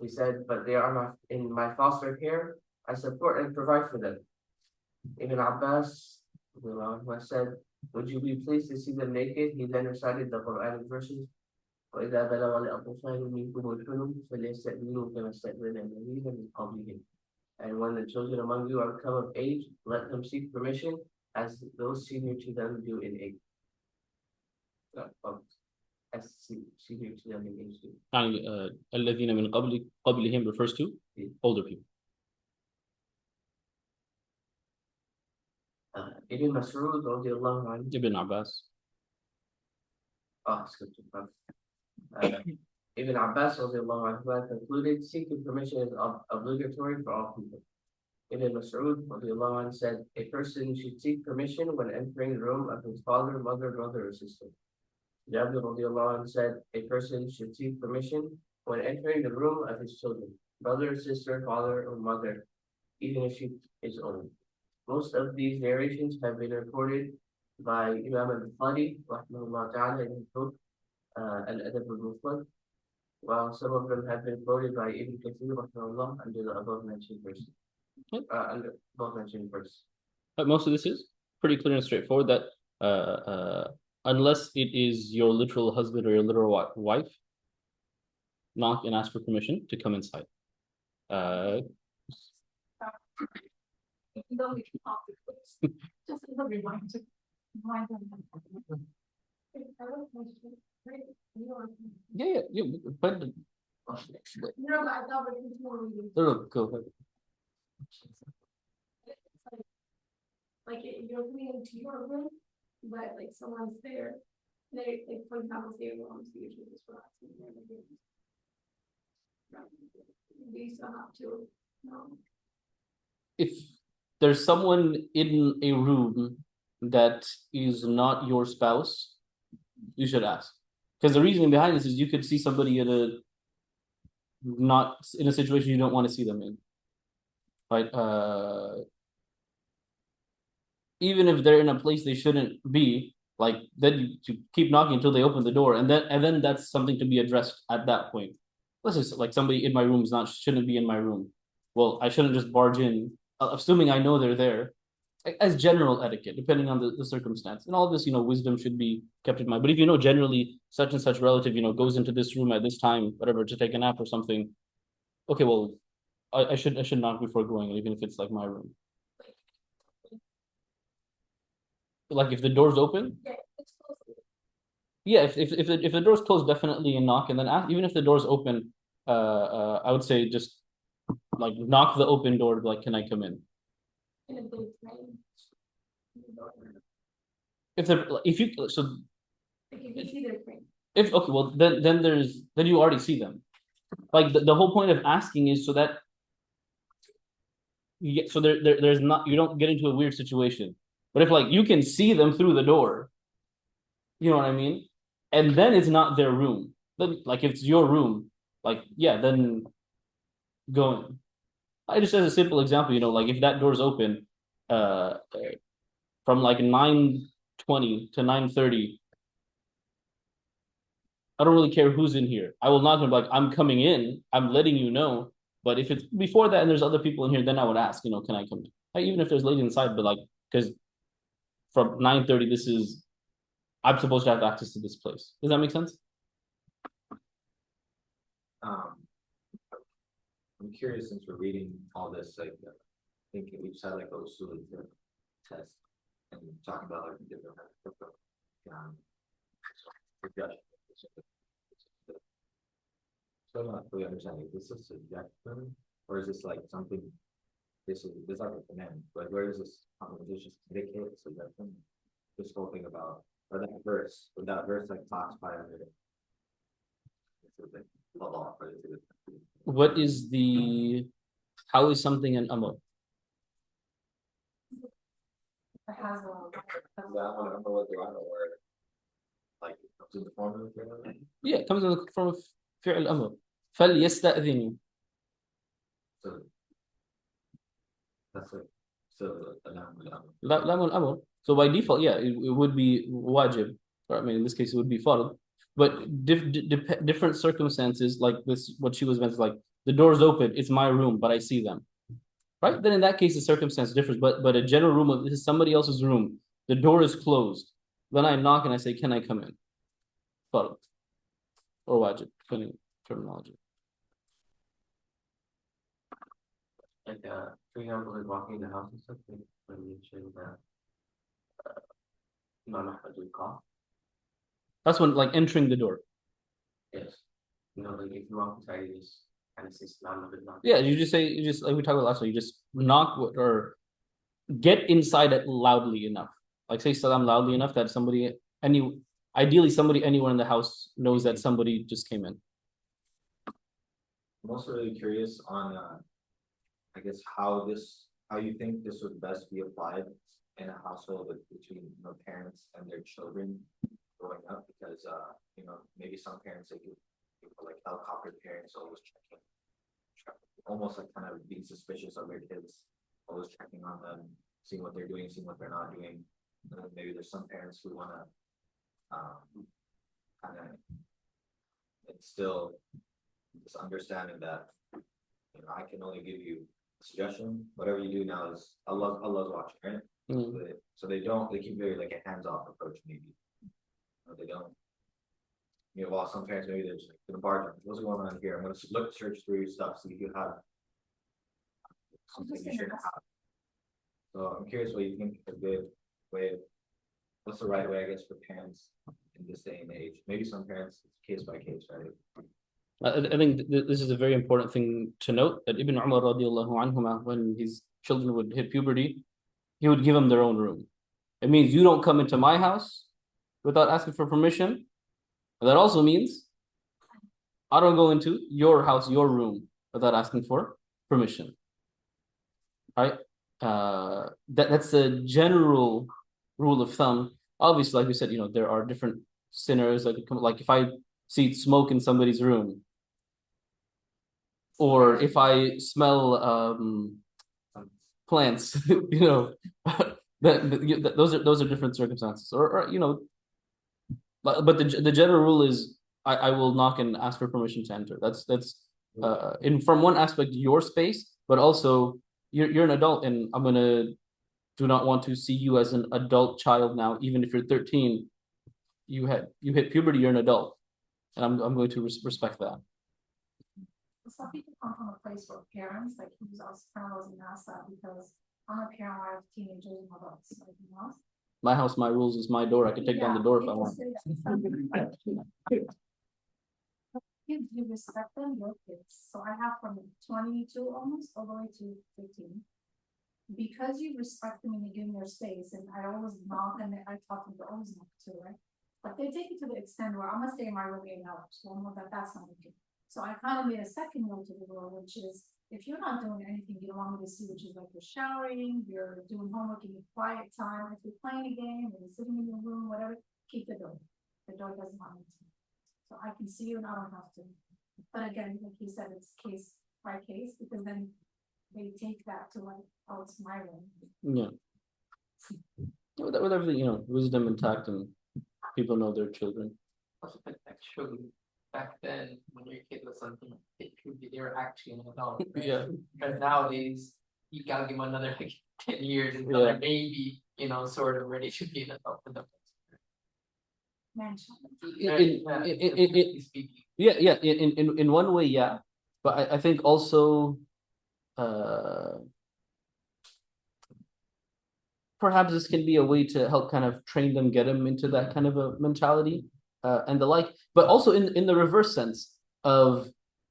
He said, but they are not in my foster care. I support and provide for them. Ibn Abbas radiallahu anhuma said, would you be pleased to see them naked? He then recited the Quranic verses. وإذا بلغ الأطفال منكم الحلم فليستأذنوا كما استأذن الذين من قبلهم. And when the children among you are come of age, let them seek permission as those senior to them do in age. As senior to them in age do. يعني الذين من قبلهم refers to older people. Ibn Mas'ud radiallahu anhu. Ibn Abbas. Ibn Abbas radiallahu anhu concluded seeking permission is obligatory for all people. Ibn Mas'ud radiallahu anhu said, a person should seek permission when entering the room of his father, mother, brother, or sister. Jabir radiallahu anhu said, a person should seek permission when entering the room of his children, brother, sister, father, or mother, even if she is old. Most of these narrations have been recorded by Imam al-Bukhari rahimahullah ta'ala in his book Al-Adab al-Mufrad, while some of them have been quoted by Ibn Kathir rahimahullah under the above mentioned verse. But most of this is pretty clear and straightforward that unless it is your literal husband or your literal wife, knock and ask for permission to come inside. Just as a reminder. Remind them. Yeah, but No, I thought we were more reading. no, go ahead. Like you're coming into your room, but like someone's there. They, like, for example, say your mom's usually just relaxing there. You still have to, If there's someone in a room that is not your spouse, you should ask. Because the reasoning behind this is you could see somebody not in a situation you don't want to see them in. Right? Even if they're in a place they shouldn't be, like then you keep knocking until they open the door, and then that's something to be addressed at that point. Let's just like somebody in my room shouldn't be in my room. Well, I shouldn't just barge in, assuming I know they're there, as general etiquette, depending on the circumstance. And all of this, wisdom should be kept in mind. But if you know generally such and such relative, goes into this room at this time, whatever, to take a nap or something, okay, well, I should knock before going, even if it's like my room. Like if the door's open, yeah, if the door's closed, definitely a knock, and then even if the door's open, I would say just like knock the open door, like, can I come in? If you see their frame. If okay, well then you already see them. Like the whole point of asking is so that you get, so there's not, you don't get into a weird situation. But if like you can see them through the door, you know what I mean? And then it's not their room. Then like if it's your room, like yeah, then go in. I just as a simple example, like if that door's open, from like 9:20 to 9:30, I don't really care who's in here. I will not be like, I'm coming in, I'm letting you know. But if it's before that and there's other people in here, then I would ask, can I come in? Like, even if there's lady inside, but like, because from 9:30, I'm supposed to have access to this place. Does that make sense? I'm curious, since we're reading all this, like, I think we just had like a usul test and talking about like different so I'm not really understanding, is this a subjective, or is this like something, this like a command, like where does this composition indicate subjection? This whole thing about, or that verse like talks by under it. Allah for it. What is the, how is something an amr? It has a. That one, I don't know what the other word. Like, it comes in the form of it. Yeah, it comes in the form of fi'l amr. فَلْيَسْتَأْذِنُوا. So. That's it. So, لام الأمر. So by default, yeah, it would be wajib. Or, I mean, in this case, it would be fard. But different circumstances, like this, what she was meant, like the door's open, it's my room, but I see them. Right? Then in that case, the circumstance differs. But a general room, this is somebody else's room, the door is closed. Then I knock and I say, can I come in? Fard. Or wajib, depending on terminology. Like, for example, like walking in the house and stuff, when you mentioned that, Imam Ahmad would cough. That's when, like, entering the door. Yes. You know, like if you walk inside, you just kind of say salam a bit loud. Yeah, you just like we talked about last week, you just knock or get inside it loudly enough. Like say salam loudly enough that ideally somebody anywhere in the house knows that somebody just came in. I'm also really curious on, I guess, how you think this would best be applied in a household between, parents and their children growing up, because, maybe some parents, like helicopter parents always checking, almost like kind of being suspicious of their kids, always checking on them, seeing what they're doing, seeing what they're not doing. And then maybe there's some parents who want to, kind of instill this understanding that, I can only give you a suggestion. Whatever you do now is Allah's watching, right? Mm. So they keep very like a hands-off approach, maybe. They don't. While some parents maybe they're just like to the bar, what's going on here? I'm gonna search through your stuff, see if you have something you shouldn't have. So I'm curious what you think a good way what's the right way, I guess, for parents in this day and age? Maybe some parents it's case by case, right? I think this is a very important thing to note, that Ibn Umar radiallahu anhuma, when his children would hit puberty, he would give them their own room. It means you don't come into my house without asking for permission. And that also means I don't go into your house, your room, without asking for permission. Right? That's the general rule of thumb. Obviously, like we said, there are different sinners. Like if I see smoke in somebody's room, or if I smell plants, those are different circumstances. But the general rule is I will knock and ask for permission to enter. That's in from one aspect your space, but also you're an adult, and do not want to see you as an adult child now. Even if you're 13, you hit puberty, you're an adult, and I'm going to respect that. Some people come from a place where parents, like he was also kind of wasn't asked that, because I'm a parent, I have teenagers and adults, like My house, my rules is my door. I can take down the door if I want. Kids, you respect them, your kids. So I have from 22 almost all the way to 15. Because you respect them and you give them their space, and I always knock and I talk to them, they're always knock too, right? But they take it to the extent where I'm gonna stay in my room 8 hours. So I know that that's not okay. So I kind of made a second rule to the world, which is if you're not doing anything you don't want me to see, which is like you're showering, you're doing homework in your quiet time, if you're playing a game, or you're sitting in your room, whatever, keep the door. The door doesn't want me to. So I can see you and I don't have to. But again, like he said, it's case by case, because then they take that to like, oh, it's my room. Yeah. With everything, wisdom intact, and people know their children. Actually, back then, when your kid was something, they were actually an adult. Right? Yeah. Because nowadays, you gotta give them another like 10 years until they're maybe, sort of ready to be an adult. In one way, yeah, but I think also perhaps this can be a way to help kind of train them, get them into that kind of a mentality and the like, but also in the reverse sense of,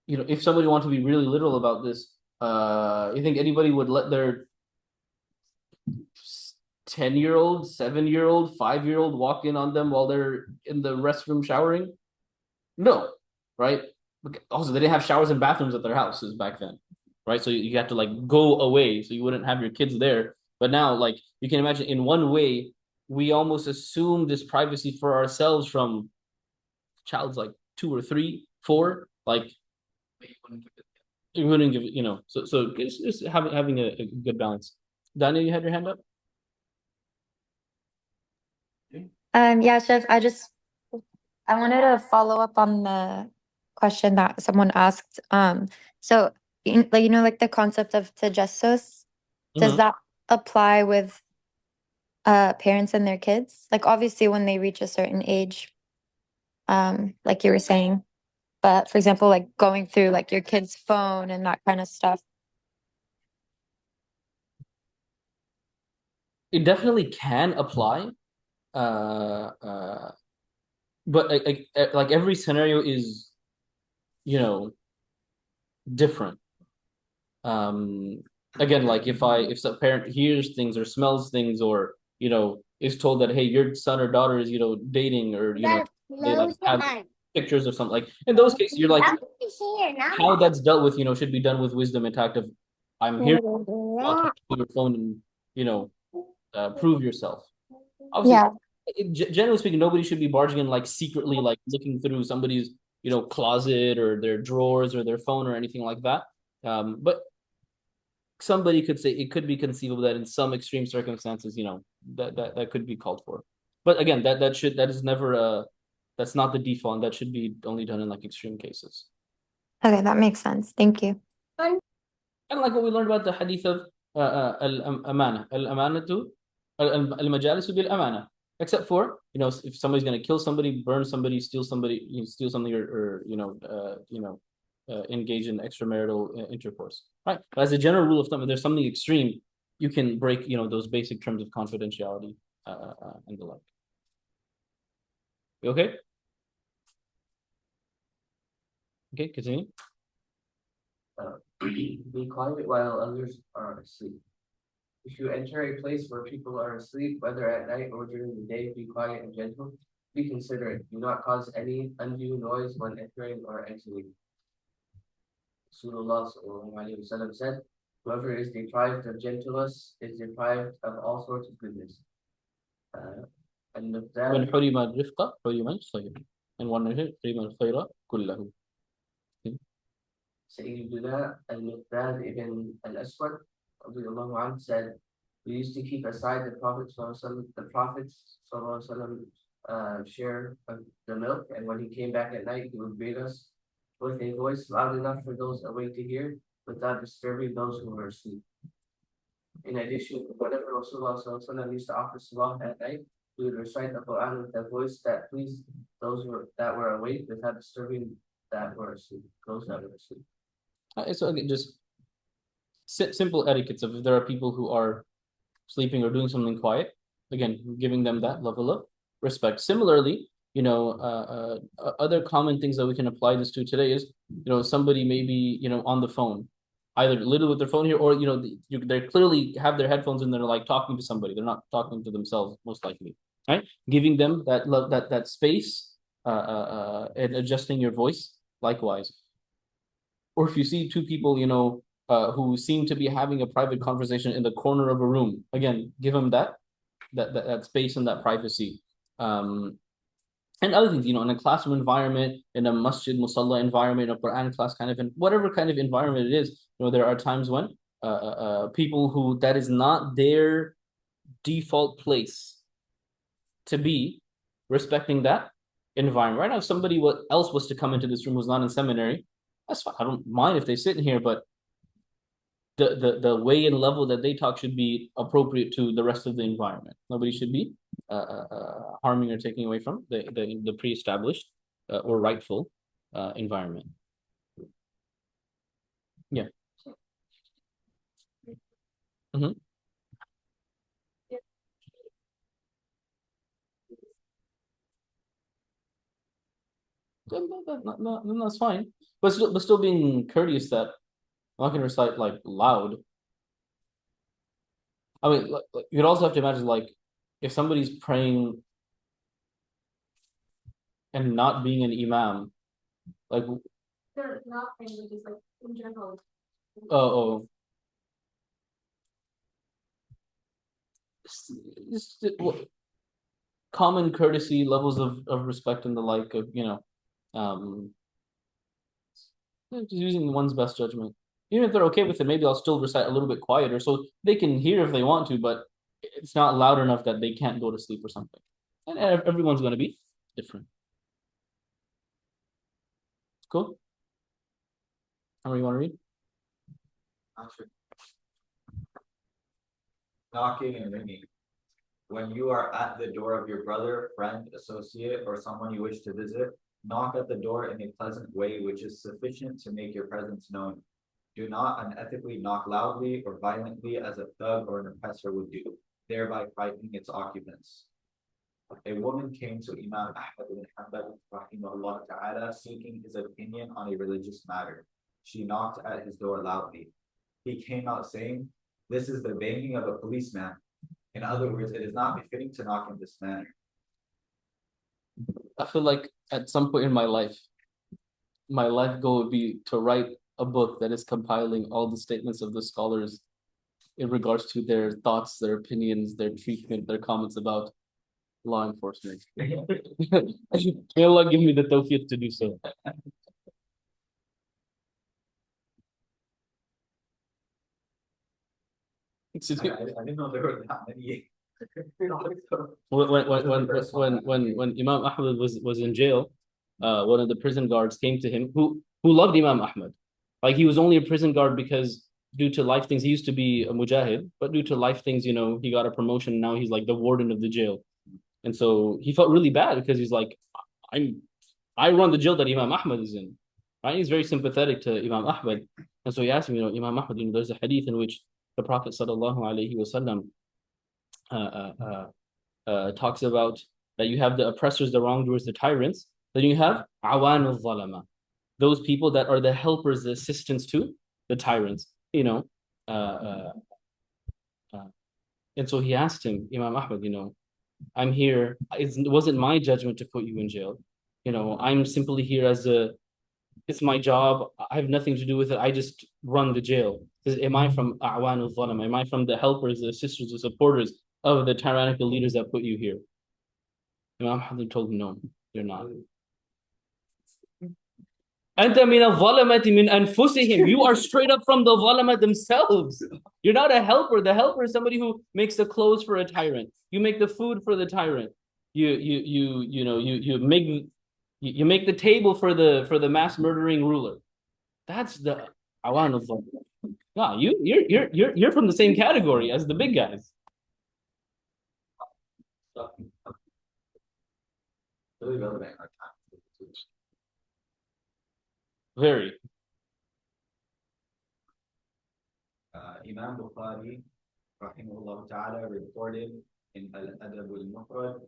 if somebody wants to be really literal about this, you think anybody would let their 10-year-old, 7-year-old, 5-year-old walk in on them while they're in the restroom showering? No, right? Also, they didn't have showers and bathrooms at their houses back then, right? So you had to like go away, so you wouldn't have your kids there. But now, like you can imagine, in one way, we almost assume this privacy for ourselves from child's like 2 or 3, 4. Like But you wouldn't give it. you wouldn't give, So it's having a good balance. Daniel, you had your hand up. Yeah, Chef, I wanted to follow up on the question that someone asked. So like the concept of tajassus, does Mhm. that apply with parents and their kids? Like obviously when they reach a certain age, like you were saying, but for example, like going through like your kid's phone and that kind of stuff. It definitely can apply. But like every scenario is, different. Again, like if a parent hears things or smells things, or is told that, hey, your son or daughter is dating, or they like have pictures of something, like in those cases you're like, how that's dealt with should be done with wisdom and tact of, I'm here, I'll talk to your phone and prove yourself. Obviously, Yeah. generally speaking, nobody should be barging in like secretly, like looking through somebody's closet or their drawers or their phone or anything like that. But somebody could say it could be conceivable that in some extreme circumstances, that could be called for. But again, that is never that's not the default, and that should be only done in like extreme cases. Okay, that makes sense. Thank you. And like what we learned about the hadith of al-amana, al-amanatu, al-majalisu bil-amana. Except for, if somebody's going to kill somebody, burn somebody, steal somebody, steal something, or engage in extramarital intercourse. Right. But as a general rule of thumb, if there's something extreme, you can break, those basic terms of confidentiality and the like. You okay? Okay, continue. Be quiet while others are asleep. If you enter a place where people are asleep, whether at night or during the day, be quiet and gentle. Be considerate. Do not cause any undue noise when entering or exiting. Rasulullah ﷺ said, whoever is deprived of gentleness is deprived of all sorts of goodness. And with that, من حرم الرفق حرم الخير. And one حرم الخير كله. Sayyidina al-Miqdad ibn al-Aswad said, we used to keep aside the Prophet's share of the milk, and when he came back at night, he would greet us with a voice loud enough for those awake to hear, without disturbing those who were asleep. In addition, whenever Rasulullah used to offer salah at night, he would recite the Quran with a voice that pleased those that were awake, without disturbing those that were asleep. So again, just simple etiquettes of, if there are people who are sleeping or doing something quiet, again, giving them that level of respect. Similarly, other common things that we can apply this to today is, somebody may be, on the phone, either literally with their phone here, or they clearly have their headphones and they're like talking to somebody. They're not talking to themselves, most likely, right? Giving them that love, that space, and adjusting your voice likewise. Or if you see two people, who seem to be having a private conversation in the corner of a room, again, give them that space and that privacy. And other things, in a classroom environment, in a masjid, musalla environment, a Quran class kind of, whatever kind of environment it is, there are times when people who that is not their default place to be, respecting that environment. Right now, if somebody else was to come into this room who's not in seminary, that's fine. I don't mind if they sit in here, but the way and level that they talk should be appropriate to the rest of the environment. Nobody should be harming or taking away from the pre-established or rightful environment. Yeah. Mm-hmm. That's fine, but still being courteous that I'm not going to recite like loud. I mean, you'd also have to imagine, like, if somebody's praying and not being an imam, like, They're not languages, like in general. Oh. Common courtesy, levels of respect and the like of, just using one's best judgment. Even if they're okay with it, maybe I'll still recite a little bit quieter so they can hear if they want to, but it's not loud enough that they can't go to sleep or something. And everyone's going to be different. Cool. How many you want to read? Knocking and ringing. When you are at the door of your brother, friend, associate, or someone you wish to visit, knock at the door in a pleasant way which is sufficient to make your presence known. Do not unethically knock loudly or violently as a thug or an oppressor would do, thereby frightening its occupants. A woman came to Imam Ahmad ibn Hanbal rahimahullah ta'ala seeking his opinion on a religious matter. She knocked at his door loudly. He came out saying, "This is the banging of a policeman." In other words, it is not befitting to knock in this manner. I feel like at some point in my life goal would be to write a book that is compiling all the statements of the scholars in regards to their thoughts, their opinions, their treatment, their comments about law enforcement. May Allah give me the tawfiq to do so. I didn't know there were that many. When Imam Ahmad was in jail, one of the prison guards came to him who loved Imam Ahmad. Like he was only a prison guard because due to life things, he used to be a mujahid, but due to life things, he got a promotion and now he's like the warden of the jail. And so he felt really bad because he's like, I run the jail that Imam Ahmad is in. Right? He's very sympathetic to Imam Ahmad. And so he asked him, Imam Ahmad, there's a hadith in which the Prophet sallallahu alaihi wasallam talks about that you have the oppressors, the wrongdoers, the tyrants. Then you have awan al-zalama, those people that are the helpers, the assistants to the tyrants. And so he asked him, Imam Ahmad, I'm here. It wasn't my judgment to put you in jail. I'm simply here it's my job. I have nothing to do with it. I just run the jail. Am I from A'wan al-Zalam? Am I from the helpers, the sisters, the supporters of the tyrannical leaders that put you here? Imam Ahmad told him, no, you're not. Anta min al-zalamati min anfusihim. You are straight up from the zalama themselves. You're not a helper. The helper is somebody who makes the clothes for a tyrant. You make the food for the tyrant. You make the table for the mass murdering ruler. That's the awan al-zalam. No, you're from the same category as the big guys. Really relevant in our time. Very. Imam Bukhari rahimahullah ta'ala reported in Al-Adab al-Mufrad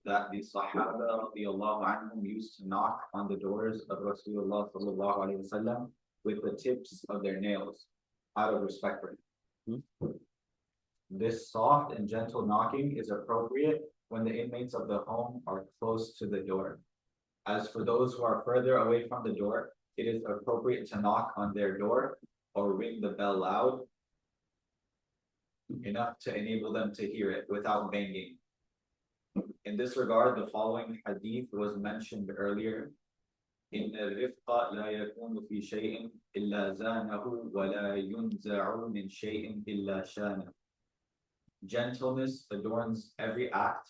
that the Sahaba radiyallahu anhum used to knock on the doors of Rasulullah sallallahu alayhi wa sallam with the tips of their nails out of respect for him. This soft and gentle knocking is appropriate when the inmates of the home are close to the door. As for those who are further away from the door, it is appropriate to knock on their door or ring the bell loud enough to enable them to hear it without banging. In this regard, the following hadith was mentioned earlier. إن الرفق لا يكون في شيء إلا زانه ولا ينزع من شيء إلا شانه. Gentleness adorns every act,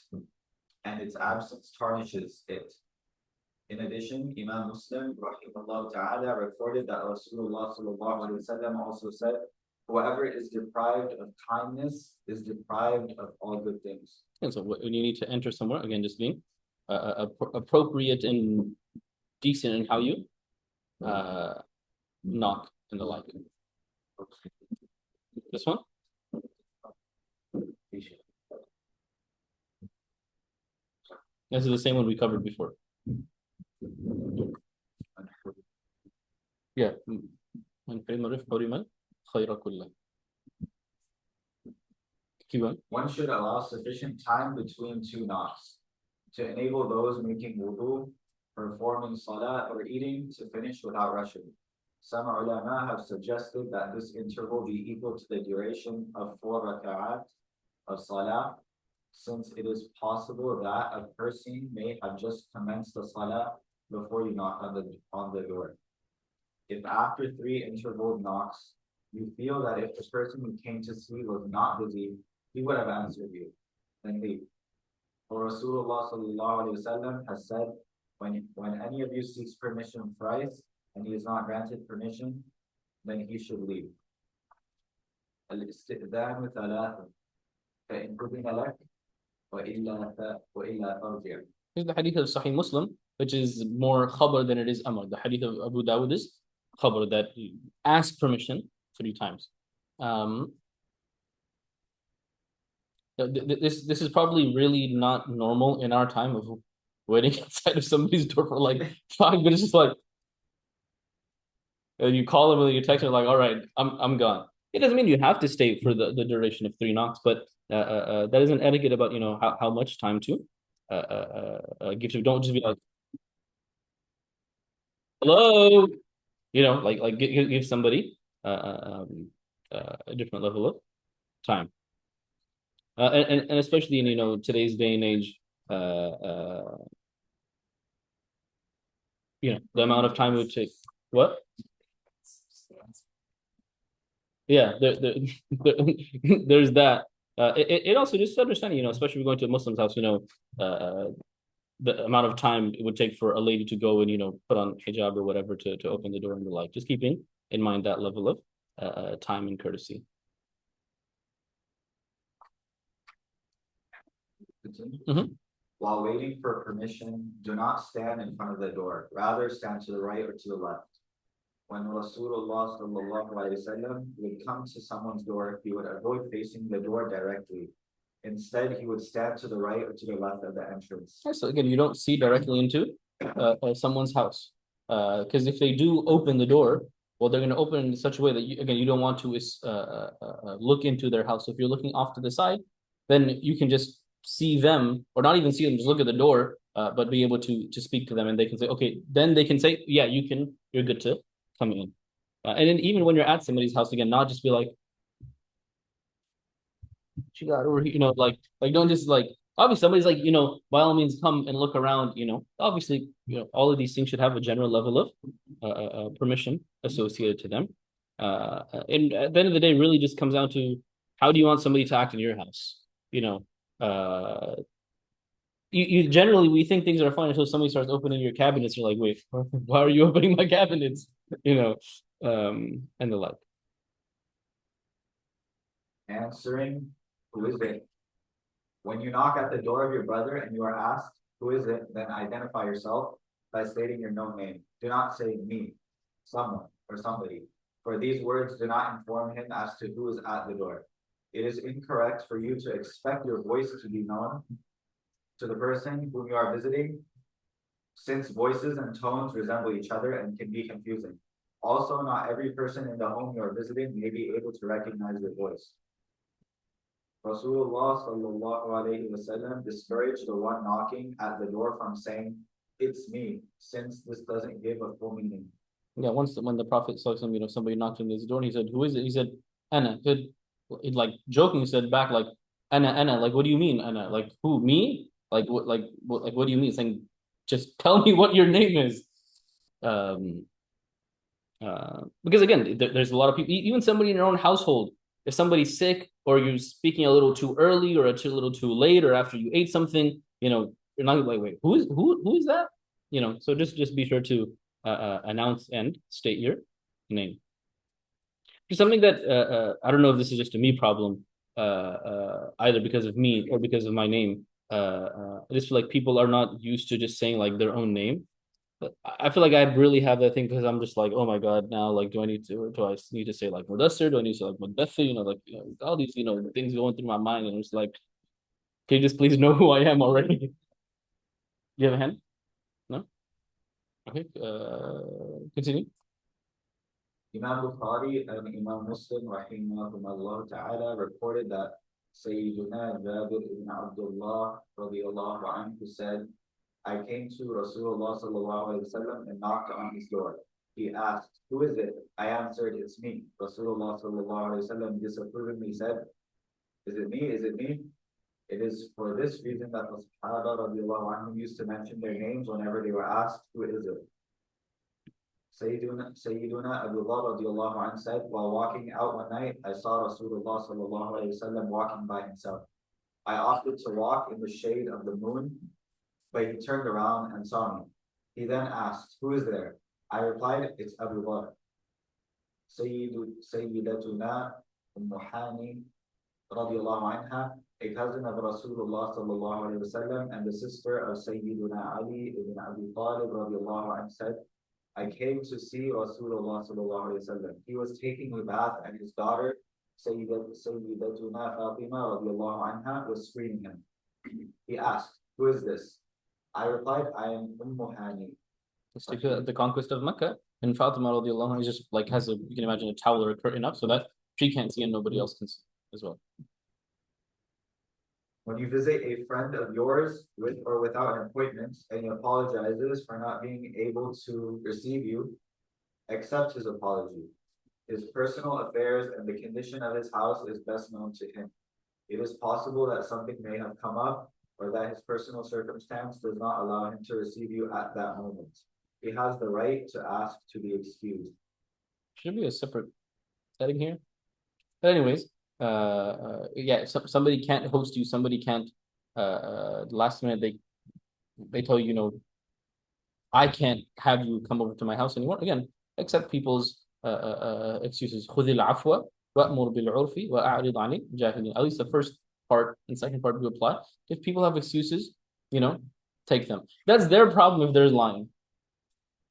and its absence tarnishes it. In addition, Imam Muslim rahimahullah ta'ala reported that Rasulullah sallallahu alaihi wasallam also said, "Whoever is deprived of kindness is deprived of all good things." And so when you need to enter somewhere, again, just being appropriate and decent in how you knock and the like. This one? This is the same one we covered before. Yeah. Keep on. One should allow sufficient time between two knocks to enable those making wudu performing salah or eating to finish without rushing. Some ulama have suggested that this interval be equal to the duration of 4 rak'at of salah, since it is possible that a person may have just commenced the salah before you knock on the door. If after 3 interval knocks, you feel that if the person you came to see was not busy, he would have answered you, then leave. For Rasulullah sallallahu alaihi wasallam has said, when any of you seeks permission thrice and he is not granted permission, then he should leave. الاستئذان ثلاثة فإن أذن لك وإلا فارجع. Here's the hadith of Sahih Muslim, which is more khabar than it is amr. The hadith of Abu Dawud is khabar, that you ask permission 3 times. This is probably really not normal in our time of waiting outside of somebody's door for like 5 minutes. Just like, you call them or you text them like, all right, I'm gone. It doesn't mean you have to stay for the duration of 3 knocks, but that is an etiquette about, you know, how much time to give to. Don't just be like, hello, you know, like give somebody a different level of time. And especially in, you know, today's day and age, you know, the amount of time it would take. What? Yeah, there's that. It also just understanding, you know, especially if you're going to a Muslim's house, you know, the amount of time it would take for a lady to go and, you know, put on hijab or whatever to open the door and the like. Just keeping in mind that level of time and courtesy. Mm-hmm. While waiting for permission, do not stand in front of the door. Rather, stand to the right or to the left. When Rasulullah sallallahu alaihi wasallam would come to someone's door, he would avoid facing the door directly. Instead, he would stand to the right or to the left of the entrance. So again, you don't see directly into someone's house, because if they do open the door, well, they're going to open in such a way that you don't want to look into their house. So if you're looking off to the side, then you can just see them, or not even see them, just look at the door, but be able to speak to them, and they can say, okay, then they can say, yeah, you're good to come in. And then even when you're at somebody's house, again, not just be like, she got over here, you know, like don't just like, obviously somebody's like, you know, by all means come and look around, you know, obviously, you know, all of these things should have a general level of permission associated to them. And at the end of the day, really just comes down to, how do you want somebody to act in your house? You know, you generally, we think things are fine until somebody starts opening your cabinets. You're like, wait, why are you opening my cabinets? You know, and the like. Answering, who is it? When you knock at the door of your brother and you are asked, who is it? Then identify yourself by stating your known name. Do not say me, someone, or somebody, for these words do not inform him as to who is at the door. It is incorrect for you to expect your voice to be known to the person whom you are visiting, since voices and tones resemble each other and can be confusing. Also, not every person in the home you are visiting may be able to recognize your voice. Rasulullah sallallahu alaihi wasallam discouraged the one knocking at the door from saying, "It's me," since this doesn't give a full meaning. Yeah, once when the Prophet saw some, you know, somebody knocked on his door and he said, "Who is it?" He said, "Anna." It like joking said back like, "Anna, like what do you mean, Anna? Like who, me? Like what what do you mean?" Saying, "Just tell me what your name is." Because again, there's a lot of people, even somebody in your own household, if somebody's sick or you're speaking a little too early or a little too late or after you ate something, you know, you're not like, wait, who is that? You know, so just be sure to announce and state your name. Something that I don't know if this is just a me problem, either because of me or because of my name. I just feel like people are not used to just saying like their own name. But I feel like I really have that thing because I'm just like, oh my god, now like do I need to say like Mudassir? Do I need to say like Mudaththir? You know, like, you know, all these, you know, things going through my mind, and it's like, can you just please know who I am already? Do you have a hand? No? Okay, continue. Imam Bukhari and Imam Muslim rahimahumullah ta'ala reported that Sayyiduna Jabir ibn Abdullah radiyallahu anhu said, I came to Rasulullah sallallahu alaihi wasallam and knocked on his door. He asked, "Who is it?" I answered, "It's me." Rasulullah sallallahu alaihi wasallam disapprovingly said, "Is it me? Is it me?" It is for this reason that the Sahaba radiallahu anhum used to mention their names whenever they were asked, "Who is it?" Sayyiduna Abu Dhar radiallahu anhu said, "While walking out one night, I saw Rasulullah sallallahu alaihi wasallam walking by himself. I opted to walk in the shade of the moon, but he turned around and saw me. He then asked, 'Who is there?' I replied, 'It's Abu Dhar.' Sayyidatuna Ummu Hani radiallahu anha, a cousin of Rasulullah sallallahu alaihi wasallam and the sister of Sayyiduna Ali ibn Abi Talib radiallahu anhu said, I came to see Rasulullah sallallahu alaihi wasallam. He was taking a bath and his daughter Sayyidatuna Fatima radiallahu anha was screening him. He asked, 'Who is this?' I replied, 'I am Ummu Hani.'" It's like the conquest of Mecca, and Fatima radiallahu anha is just like has a, you can imagine, a towel or a curtain up so that she can't see and nobody else can see as well. When you visit a friend of yours with or without an appointment and he apologizes for not being able to receive you, accept his apology. His personal affairs and the condition of his house is best known to him. It is possible that something may have come up or that his personal circumstance does not allow him to receive you at that moment. He has the right to ask to be excused. Should be a separate setting here. But anyways, yeah, somebody can't host you, somebody can't, last minute they tell you, you know, I can't have you come over to my house anymore. Again, accept people's excuses. خُذِ الْعَفْوَ وَأْمُرْ بِالْعُرْفِ وَأَعْرِضْ عَنِ الْجَاهِلِينَ. At least the first part and second part do apply. If people have excuses, you know, take them. That's their problem if they're lying.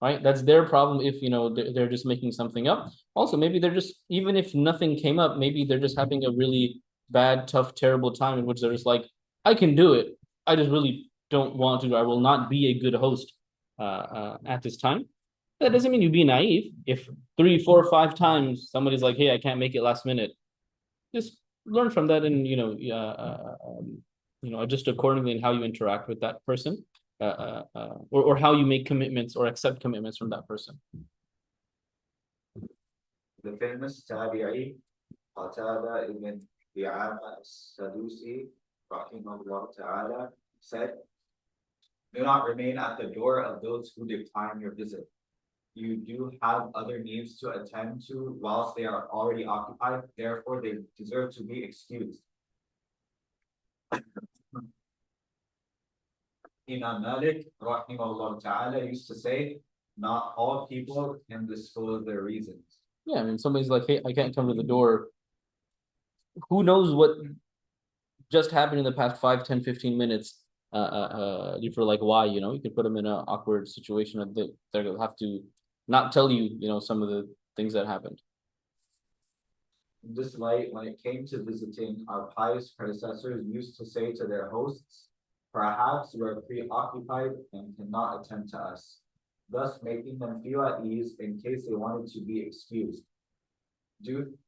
Right? That's their problem if, you know, they're just making something up. Also, maybe they're just, even if nothing came up, maybe they're just having a really bad, tough, terrible time in which they're just like, I can do it. I just really don't want to. I will not be a good host at this time. That doesn't mean you be naive. If 3, 4, 5 times somebody's like, hey, I can't make it last minute, just learn from that and, you know, adjust accordingly in how you interact with that person. Or how you make commitments or accept commitments from that person. The famous Tabi'i, Qatada ibn Bi'ama as-Sadusi, rahimahullah ta'ala, said, "Do not remain at the door of those who decline your visit. You do have other needs to attend to whilst they are already occupied, therefore they deserve to be excused." Imam Malik, rahimahullah ta'ala, used to say, not all people can disclose their reasons. Yeah, I mean, somebody's like, hey, I can't come to the door. Who knows what just happened in the past 5, 10, 15 minutes for like why, you know, you could put them in an awkward situation that they'll have to not tell you, you know, some of the things that happened. In this light, when it came to visiting, our pious predecessors used to say to their hosts, "Perhaps you are preoccupied and cannot attend to us," thus making them feel at ease in case they wanted to be excused. Due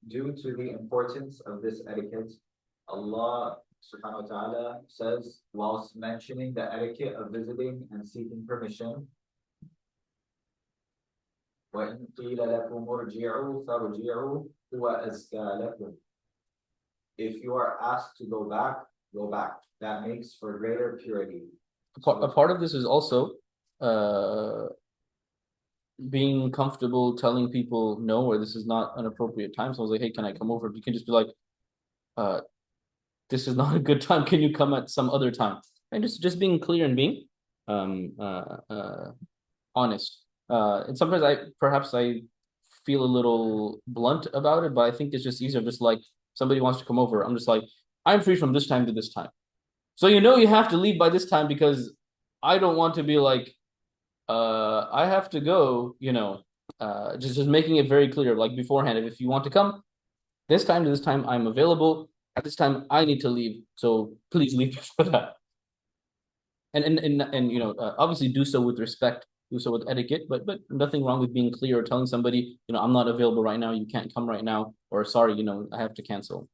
to the importance of this etiquette, Allah subhanahu wa ta'ala says, whilst mentioning the etiquette of visiting and seeking permission, وَإِن قِيلَ لَكُمُ ارْجِعُوا فَارْجِعُوا هُوَ أَزْكَى لَكُمْ. If you are asked to go back, go back. That makes for greater purity. A part of this is also being comfortable telling people no, or this is not an appropriate time. So I was like, hey, can I come over? You can just be like, this is not a good time. Can you come at some other time? And just being clear and being honest. And sometimes I feel a little blunt about it, but I think it's just easier. Just like somebody wants to come over, I'm just like, I'm free from this time to this time. So you know you have to leave by this time because I don't want to be like, I have to go, you know, just making it very clear, like beforehand, if you want to come, this time to this time, I'm available. At this time, I need to leave. So please leave before that. And you know, obviously do so with respect, do so with etiquette, but nothing wrong with being clear or telling somebody, you know, I'm not available right now, you can't come right now, or sorry, you know, I have to cancel.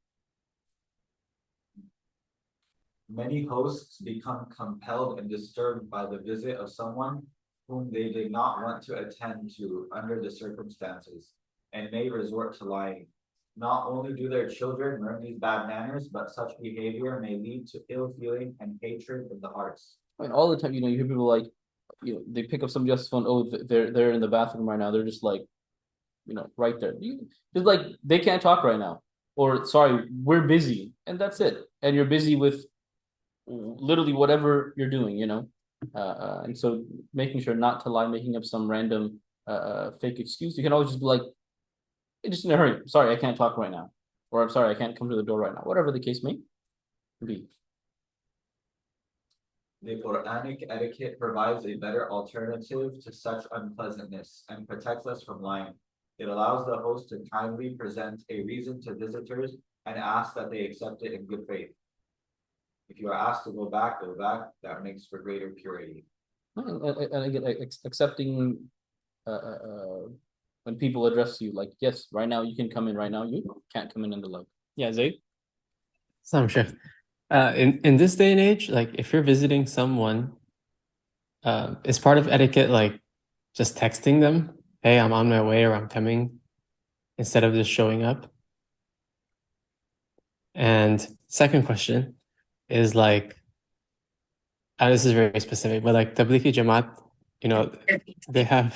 Many hosts become compelled and disturbed by the visit of someone whom they did not want to attend to under the circumstances, and may resort to lying. Not only do their children learn these bad manners, but such behavior may lead to ill feeling and hatred in the hearts. I mean, all the time, you hear people like, they pick up somebody else's phone. Oh, they're in the bathroom right now. They're just like, right there. Just like they can't talk right now, or sorry, we're busy, and that's it. And you're busy with literally whatever you're doing, and so making sure not to lie, making up some random fake excuse. You can always just be like, hey, just in a hurry. Sorry, I can't talk right now, or I'm sorry, I can't come to the door right now. Whatever the case may be. The Quranic etiquette provides a better alternative to such unpleasantness and protects us from lying. It allows the host to kindly present a reason to visitors and ask that they accept it in good faith. If you are asked to go back, that makes for greater purity. And again, accepting when people address you, like, yes, right now you can come in, right now you can't come in the like. Yeah, Zaid? Some shift. In this day and age, like if you're visiting someone, is part of etiquette like just texting them, hey, I'm on my way or I'm coming, instead of just showing up? And second question is like, this is very specific, but like Tablighi Jamaat, they have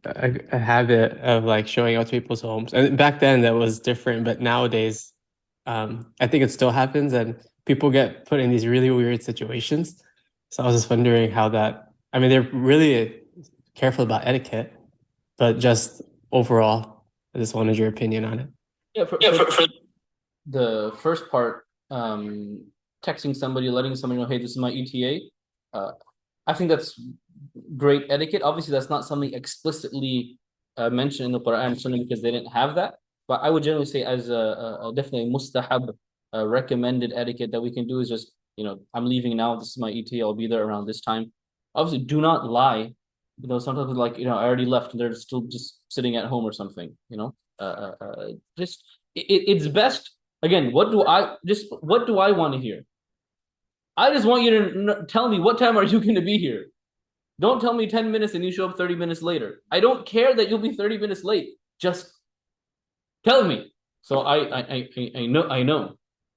a habit of like showing up to people's homes. And back then that was different, but nowadays, I think it still happens and people get put in these really weird situations. So I was just wondering how they're really careful about etiquette, but just overall, I just wanted your opinion on it. Yeah, for the first part, texting somebody, letting somebody know, hey, this is my ETA. I think that's great etiquette. Obviously, that's not something explicitly mentioned in the Quran Sunnah because they didn't have that. But I would generally say as a definitely mustahab, recommended etiquette that we can do is just, I'm leaving now. This is my ETA. I'll be there around this time. Obviously, do not lie. Sometimes like, I already left and they're still just sitting at home or something, just it's best. Again, what do I want to hear? I just want you to tell me what time are you going to be here. Don't tell me 10 minutes and you show up 30 minutes later. I don't care that you'll be 30 minutes late. Just tell me. So I know.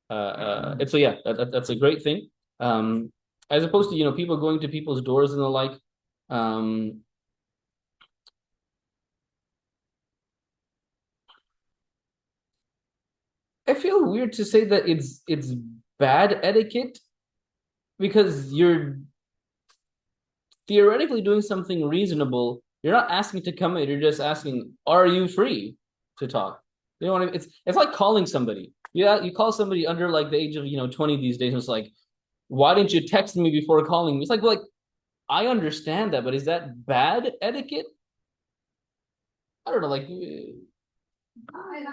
And so yeah, that's a great thing. As opposed to people going to people's doors and the like. I feel weird to say that it's bad etiquette because you're theoretically doing something reasonable. You're not asking to come in. You're just asking, are you free to talk? You know what I mean? It's like calling somebody. Yeah, you call somebody under like the age of 20 these days. And it's like, why didn't you text me before calling me? It's like I understand that, but is that bad etiquette? I don't know. Like, I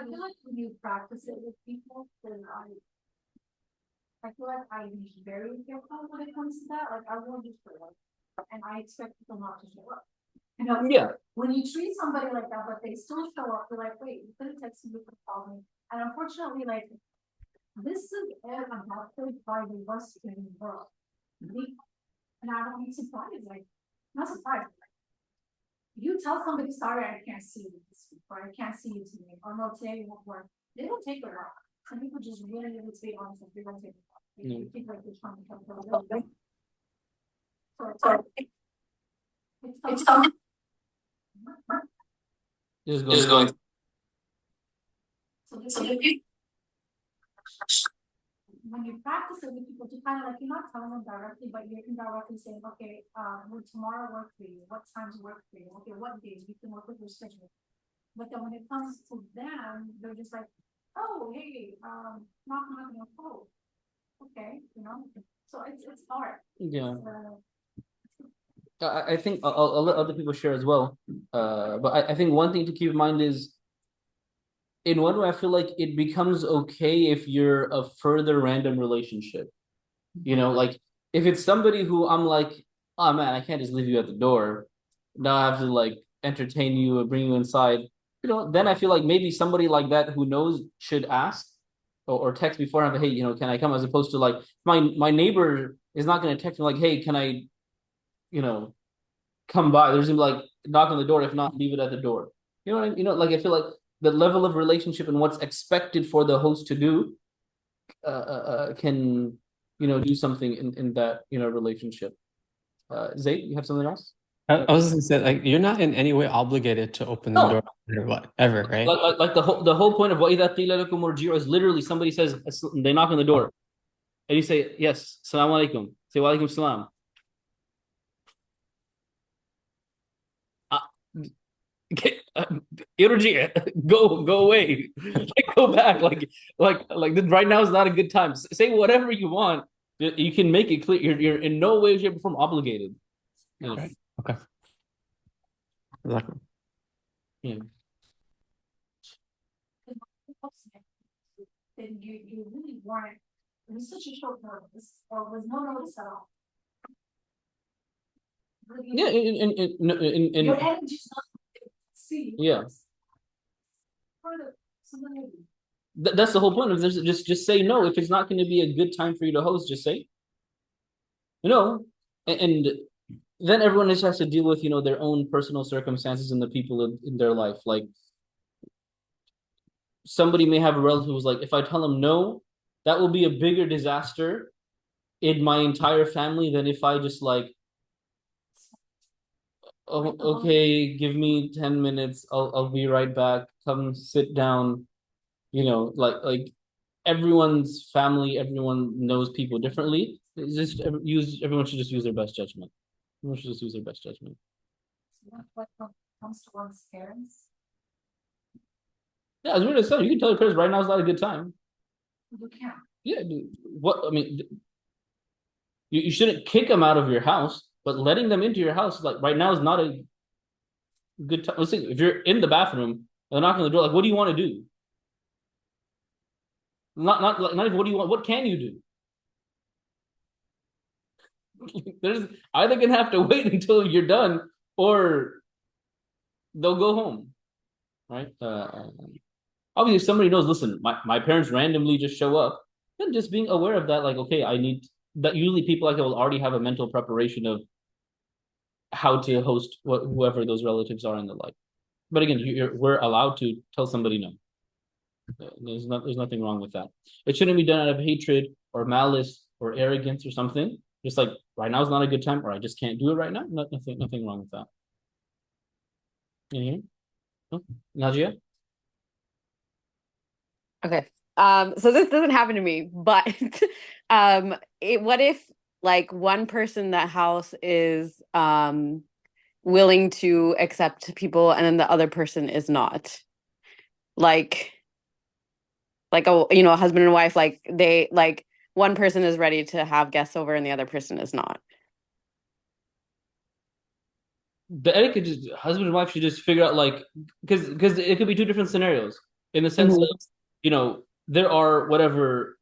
feel like when you practice it with people, then I feel like I'm very careful when it comes to that. Like I won't just show up, and I expect people not to show up. yeah. When you treat somebody like that, but they still show up, you're like, wait, you could have texted me, you could have called me. And unfortunately, like this is adopted by the Western world. And I don't be surprised, like not surprised. You tell somebody, sorry, I can't see you this week, or I can't see you today, or no, today won't work. They don't take it wrong. Some people just really stay honest and they don't take it wrong. They think like they're trying to come from a little. So it's something. Just going. So when you practice it with people, you kind of like, you're not telling them directly, but you're indirectly saying, okay, will tomorrow work for you? What times work for you? Okay, what days? We can work with your schedule. But then when it comes to them, they're just like, oh, hey, not gonna call. Okay, so it's hard. Yeah. I think I'll let other people share as well. But I think one thing to keep in mind is, in one way, I feel like it becomes okay if you're a further random relationship. Like if it's somebody who I'm like, oh man, I can't just leave you at the door. Now I have to like entertain you or bring you inside. Then I feel like maybe somebody like that who knows should ask. or text beforehand, hey, you know, can I come? As opposed to like my neighbor is not going to text me like, hey, can I, you know, come by? There's gonna be like knock on the door. If not, leave it at the door. You know what I mean? You know, like I feel like the level of relationship and what's expected for the host to do can, you know, do something in that, you know, relationship. Zayd, you have something else? I was gonna say, like, you're not in any way obligated to open the No. door or whatever, right? Like the whole point of وَإِذَا قِيلَ لَكُمْ ارْجِعُوا is literally somebody says, they knock on the door and you say, yes, Assalamu alaikum. Say, wa alaikum salam. Go away. Go back. Like right now is not a good time. Say whatever you want. You can make it clear. You're in no way, shape, or form obligated. You know? Right. Okay. Exactly. Yeah. Then you really weren't, it was such a short notice, or was no notice at all. Yeah. Your energy's not see. Yeah. Somebody. That's the whole point of this. Just say no. If it's not going to be a good time for you to host, just say no. And then everyone just has to deal with, you know, their own personal circumstances and the people in their life. Like somebody may have a relative who's like, if I tell them no, that will be a bigger disaster in my entire family than if I just like, oh, okay, give me 10 minutes. I'll be right back. Come sit down. You know, like everyone's family, everyone knows people differently. It's just everyone should just use their best judgment. Everyone should just use their best judgment. What comes to one's parents? Yeah, as weird as said, you can tell your parents right now is not a good time. You can't. Yeah, what I mean, you shouldn't kick them out of your house, but letting them into your house like right now is not a good time. Let's see, if you're in the bathroom, they're knocking on the door. Like, what do you want to do? Not even what do you want? What can you do? There's either gonna have to wait until you're done, or they'll go home, right? Obviously, if somebody knows, listen, my parents randomly just show up, then just being aware of that, like, okay, I need that. Usually, people like that will already have a mental preparation of how to host whoever those relatives are and the like. But again, we're allowed to tell somebody no. There's nothing wrong with that. It shouldn't be done out of hatred or malice or arrogance or something. Just like right now is not a good time, or I just can't do it right now. Nothing wrong with that. You no? Najia? Okay. So this doesn't happen to me, but what if like one person in that house is willing to accept people and then the other person is not? Like a, you know, a husband and wife, like they like one person is ready to have guests over and the other person is not. The etiquette, just husband and wife should just figure out, like, because it could be two different scenarios in the sense of, you know, there are whatever,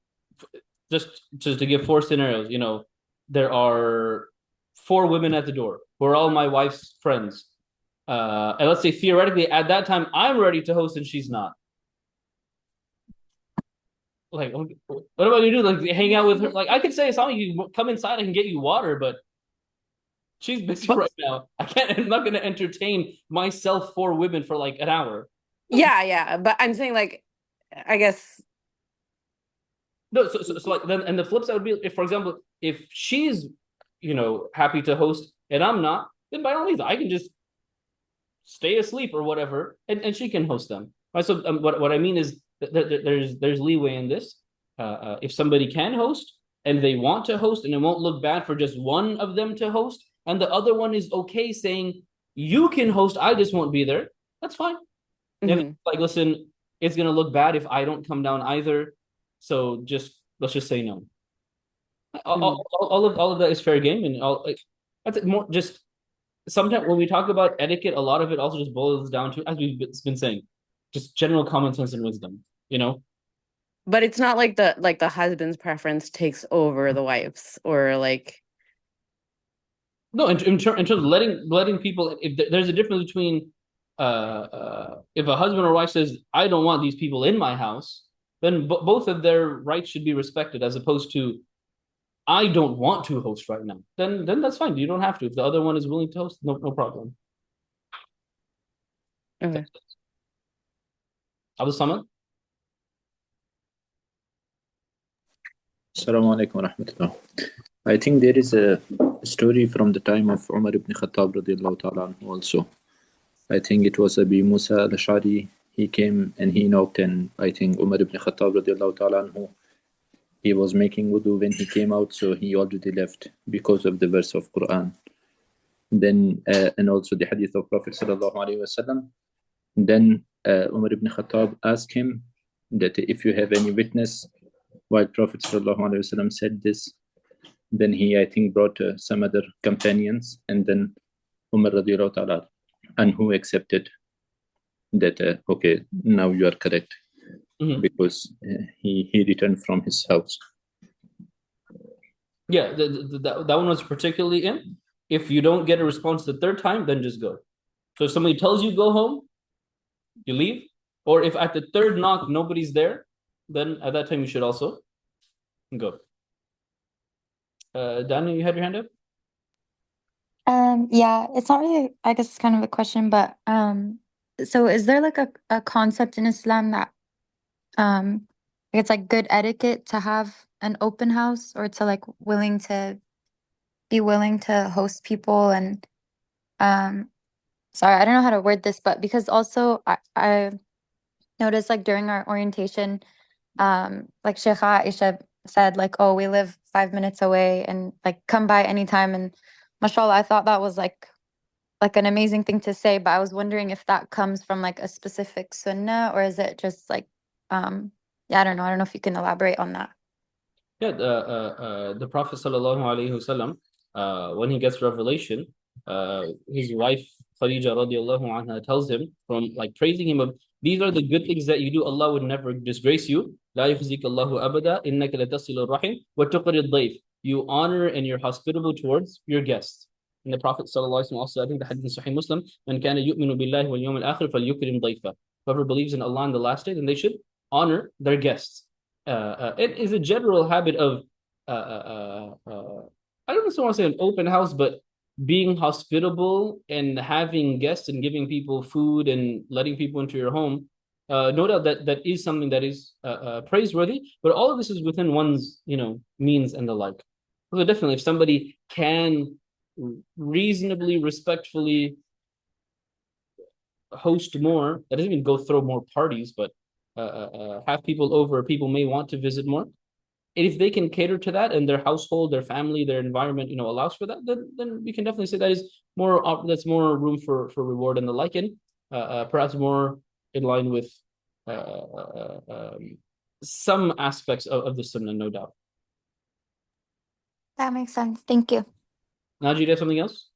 just to give four scenarios, you know, there are 4 women at the door who are all my wife's friends. And let's say theoretically at that time I'm ready to host and she's not. Like, what am I gonna do? Like, hang out with her? Like, I could say, it's not like you come inside, I can get you water, but she's busy right now. I'm not gonna entertain myself 4 women for like an hour. Yeah, but I'm saying, like, I guess. No, so like then, and the flip side would be, if, for example, if she's, you know, happy to host and I'm not, then by all means I can just stay asleep or whatever, and she can host them. Right? So what I mean is there's leeway in this. If somebody can host and they want to host, and it won't look bad for just one of them to host, and the other one is okay saying, you can host, I just won't be there, that's fine. And like, listen, it's gonna look bad if I don't come down either, so let's just say no. All of that is fair game, and that's more just sometimes when we talk about etiquette, a lot of it also just boils down to, as we've been saying, just general common sense and wisdom, you know. But it's not like the husband's preference takes over the wife's, or like. No, in terms of letting people, if there's a difference between if a husband or wife says, I don't want these people in my house, then both of their rights should be respected, as opposed to I don't want to host right now. Then that's fine. You don't have to. If the other one is willing to host, no problem. Okay. Abdul Samad? Assalamu alaikum wa rahmatullah. I think there is a story from the time of Umar ibn Khattab radiallahu ta'ala anhu also. I think it was Abi Musa al-Ash'ari. He came and he knocked, and I think Umar ibn Khattab radiallahu ta'ala anhu, he was making wudu when he came out, so he already left because of the verse of Quran. Then and also the hadith of Prophet sallallahu alaihi wasallam. Then Umar ibn Khattab asked him that if you have any witness while Prophet sallallahu alaihi wasallam said this, then he, I think, brought some other companions, and then Umar radiallahu ta'ala anhu accepted that okay, now you are correct, because he returned from his house. Yeah, that one was particularly in. If you don't get a response the third time, then just go. So if somebody tells you go home, you leave. Or if at the third knock nobody's there, then at that time you should also go. Dana, you had your hand up? Yeah, it's not really, I guess it's kind of a question, but so is there like a concept in Islam that it's like good etiquette to have an open house, or to like be willing to host people? And sorry, I don't know how to word this, but because also I noticed like during our orientation, like Sheikh Aisha said like, oh, we live 5 minutes away and like come by anytime. And mashallah, I thought that was like an amazing thing to say, but I was wondering if that comes from like a specific sunnah, or is it just like yeah, I don't know if you can elaborate on that. Yeah, the Prophet sallallahu alaihi wasallam, when he gets revelation, his wife Khadija radiallahu anha tells him, from like praising him of, these are the good things that you do, Allah would never disgrace you. لا يخزيك الله أبدا إنك لتصل الرحم وتقري الضيف. You honor and you're hospitable towards your guests. And the Prophet sallallahu alaihi wasallam also, I think the hadith in Sahih Muslim, من كان يؤمن بالله واليوم الآخر فليكرم ضيفه. Whoever believes in Allah on the last day, then they should honor their guests. It is a general habit of I don't necessarily want to say an open house, but being hospitable and having guests and giving people food and letting people into your home. No doubt that is something that is praiseworthy, but all of this is within one's means and the like. So definitely, if somebody can reasonably, respectfully host more, that doesn't mean go throw more parties, but have people over, people may want to visit more. And if they can cater to that, and their household, their family, their environment, allows for that, then we can definitely say that is more. That's more room for reward and the like, and perhaps more in line with some aspects of the sunnah, no doubt. That makes sense. Thank you. Najee, do you have something else?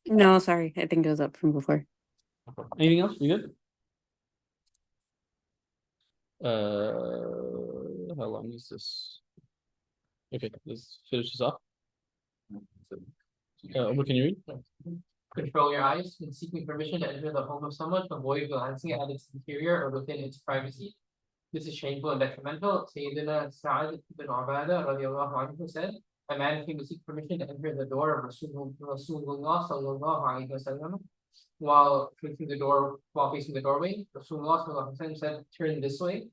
No, sorry. I think it was up from before. Anything else? You good? How long is this? Okay, let's finish this off. What can you read? Control your eyes when seeking permission to enter the home of someone, avoid glancing at its interior or within its privacy. This is shameful and detrimental. Sayyidina Sa'ad ibn Ubadah radiallahu anhu said, a man came to seek permission to enter the door of Rasulullah sallallahu alaihi wasallam while facing the doorway. Rasulullah sallallahu alaihi wasallam said, turn this way.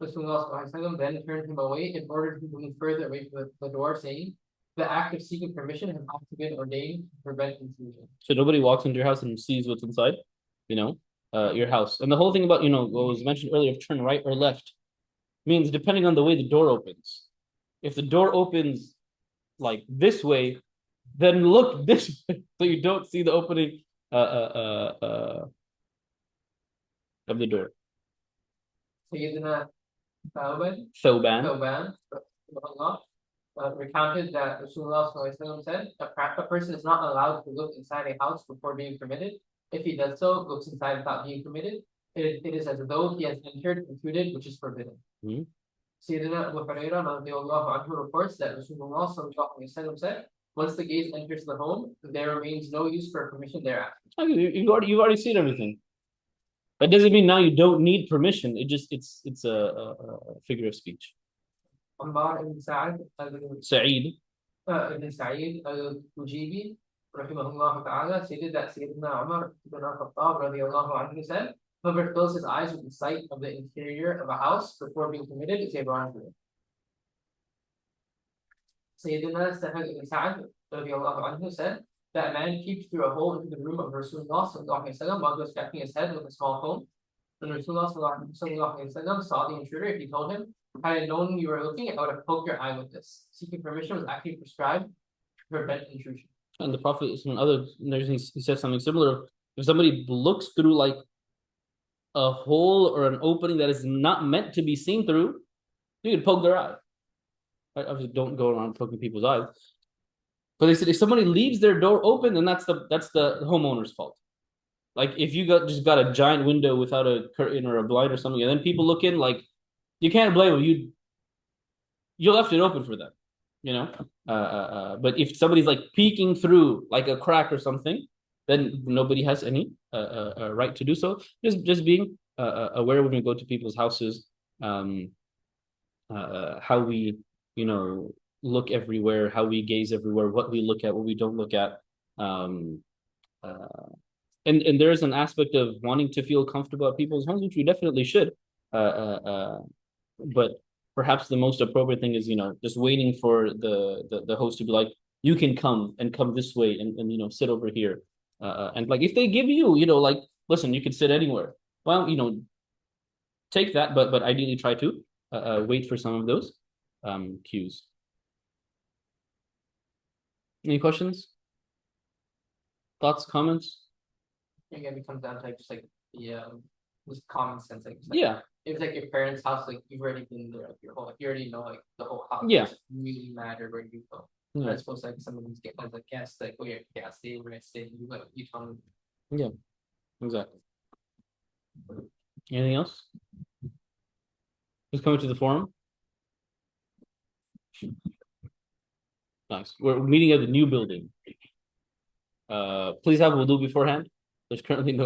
Rasulullah sallallahu alaihi wasallam then turned him away in order to move further away from the door, saying, the act of seeking permission has often been ordained to prevent confusion. So nobody walks into your house and sees what's inside, your house. And the whole thing about, what was mentioned earlier of turn right or left means depending on the way the door opens. If the door opens like this way, then look this way so you don't see the opening of the door. Sayyidina Thawban recounted that Rasulullah said, a person is not allowed to look inside a house before being permitted. If he does so, looks inside without being permitted, it is as though he has entered, intruded, which is forbidden. Sayyidina Abu Hurairah reports that Rasulullah said, once the gaze enters the home, there remains no use for permission thereafter. You've already seen everything. That doesn't mean now you don't need permission. It's a figure of speech. عمار بن سعد Sa'id. ابن سعيد الوجيبي رحمه الله تعالى stated that Sayyidina Umar ibn al-Khattab radiallahu anhu said, whoever fills his eyes with the sight of the interior of a house before being committed is a wrongdoer. Sayyidina Sahal ibn Sa'ad radiallahu anhu said that a man peeped through a hole into the room of Rasulullah sallallahu alaihi wasallam while he was scratching his head with a small comb. When Rasulullah sallallahu alaihi wasallam saw the intruder, he told him, had I known you were looking, I would have poked your eye with this. Seeking permission was actually prescribed to prevent intrusion. And the Prophet in other narrations he said something similar. If somebody looks through like a hole or an opening that is not meant to be seen through, you can poke their eye. Right? Obviously, don't go around poking people's eyes. But they said if somebody leaves their door open, then that's the homeowner's fault. Like if you just got a giant window without a curtain or a blind or something, and then people look in, like you can't blame them. You left it open for them, you know. But if somebody's like peeking through like a crack or something, then nobody has any right to do so. Just being aware when we go to people's houses, how we look everywhere, how we gaze everywhere, what we look at, what we don't look at. And there is an aspect of wanting to feel comfortable at people's homes, which we definitely should. But perhaps the most appropriate thing is, just waiting for the host to be like, you can come this way and sit over here. And like if they give you, like, listen, you can sit anywhere. Well, take that, but ideally try to wait for some of those cues. Any questions? Thoughts, comments? Again, it comes down to like just like just common sense. Like, Yeah. If it's like your parents' house, like you've already been there, like your whole, like you already know like the whole house. Yeah. It doesn't really matter where you go. Yeah. As opposed to like some of these get as a guest, like oh yeah, stay where I stay. You tell them. Yeah. Exactly. Anything else? Who's coming to the forum? Nice. We're meeting at the new building. Please have wudu beforehand. There's currently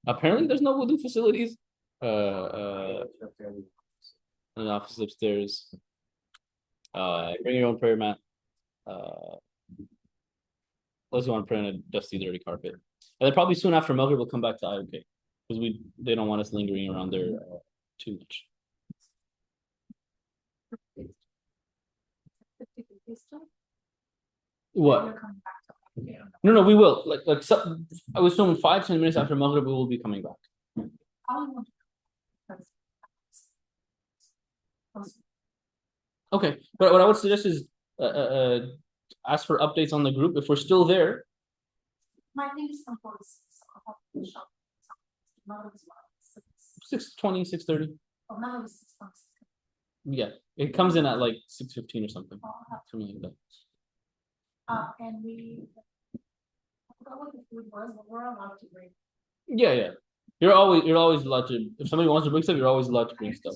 apparently there's no wudu facilities. An office upstairs. Bring your own prayer mat. Unless you want to pray on a dusty, dirty carpet. And then probably soon after Maghrib we'll come back to IOK because they don't want us lingering around there too much. What? No, we will. Like I was assuming 5-10 minutes after Maghrib we will be coming back. Okay, but what I would suggest is ask for updates on the group. If we're still there, My thing is from 6:20, 6:30. Oh, now it's 6:20. Yeah, it comes in at like 6:15 or something. Something like that. And we, I forgot what the food was, but we're allowed to bring. Yeah. You're always allowed to. If somebody wants to bring stuff, you're always allowed to bring stuff.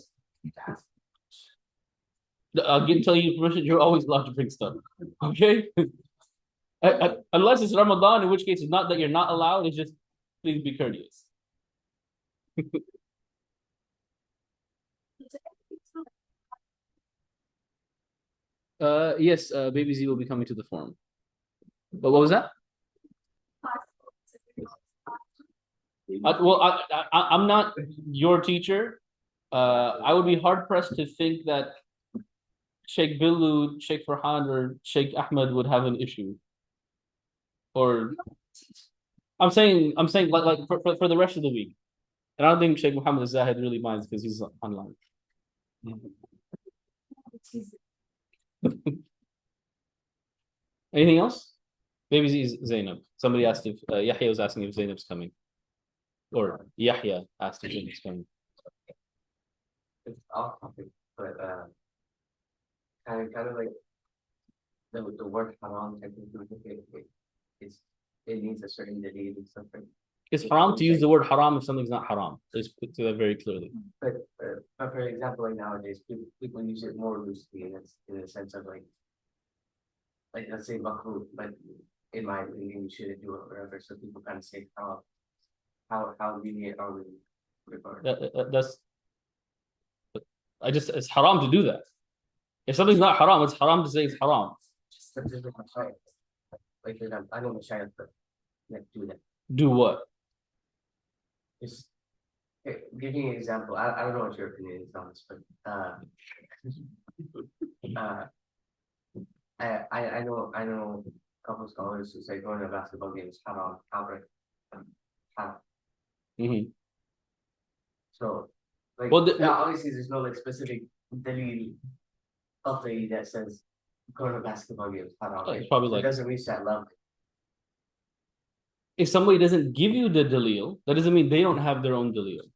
I'll tell you permission. You're always allowed to bring stuff. Okay. Unless it's Ramadan, in which case it's not that you're not allowed. It's just please be courteous. Yes, Baby Z will be coming to the forum. But what was that? I'm not your teacher. I would be hard pressed to think that Sheikh Billu, Sheikh Farhan, or Sheikh Ahmed would have an issue. Or I'm saying like for the rest of the week. And I don't think Sheikh Muhammad Zahid really minds because he's online. Anything else? Maybe it's Zainab. Somebody asked if Yahya was asking if Zainab's coming. Or Yahya asked if Zainab's coming. It's off topic, but kind of like the word haram technically it needs a certain degree of something. It's haram to use the word haram if something's not haram. Let's put that very clearly. But for example, like nowadays, people use it more loosely in the sense of like let's say makruh, but in my opinion, you shouldn't do it, whatever. So people kind of say, how lenient are we regarding? It's haram to do that. If something's not haram, it's haram to say it's haram. Just the different mashayikh. Like for example, I know mashayikh that do that. Do what? Just give me an example. I don't know what your opinion is on this, but I know a couple of scholars who say going to a basketball game is haram outright. Mhm. So like Well, obviously there's no like specific dalil that says going to a basketball game is haram. It's probably So like- it doesn't reach that level. If somebody doesn't give you the dalil, that doesn't mean they don't have their own dalil.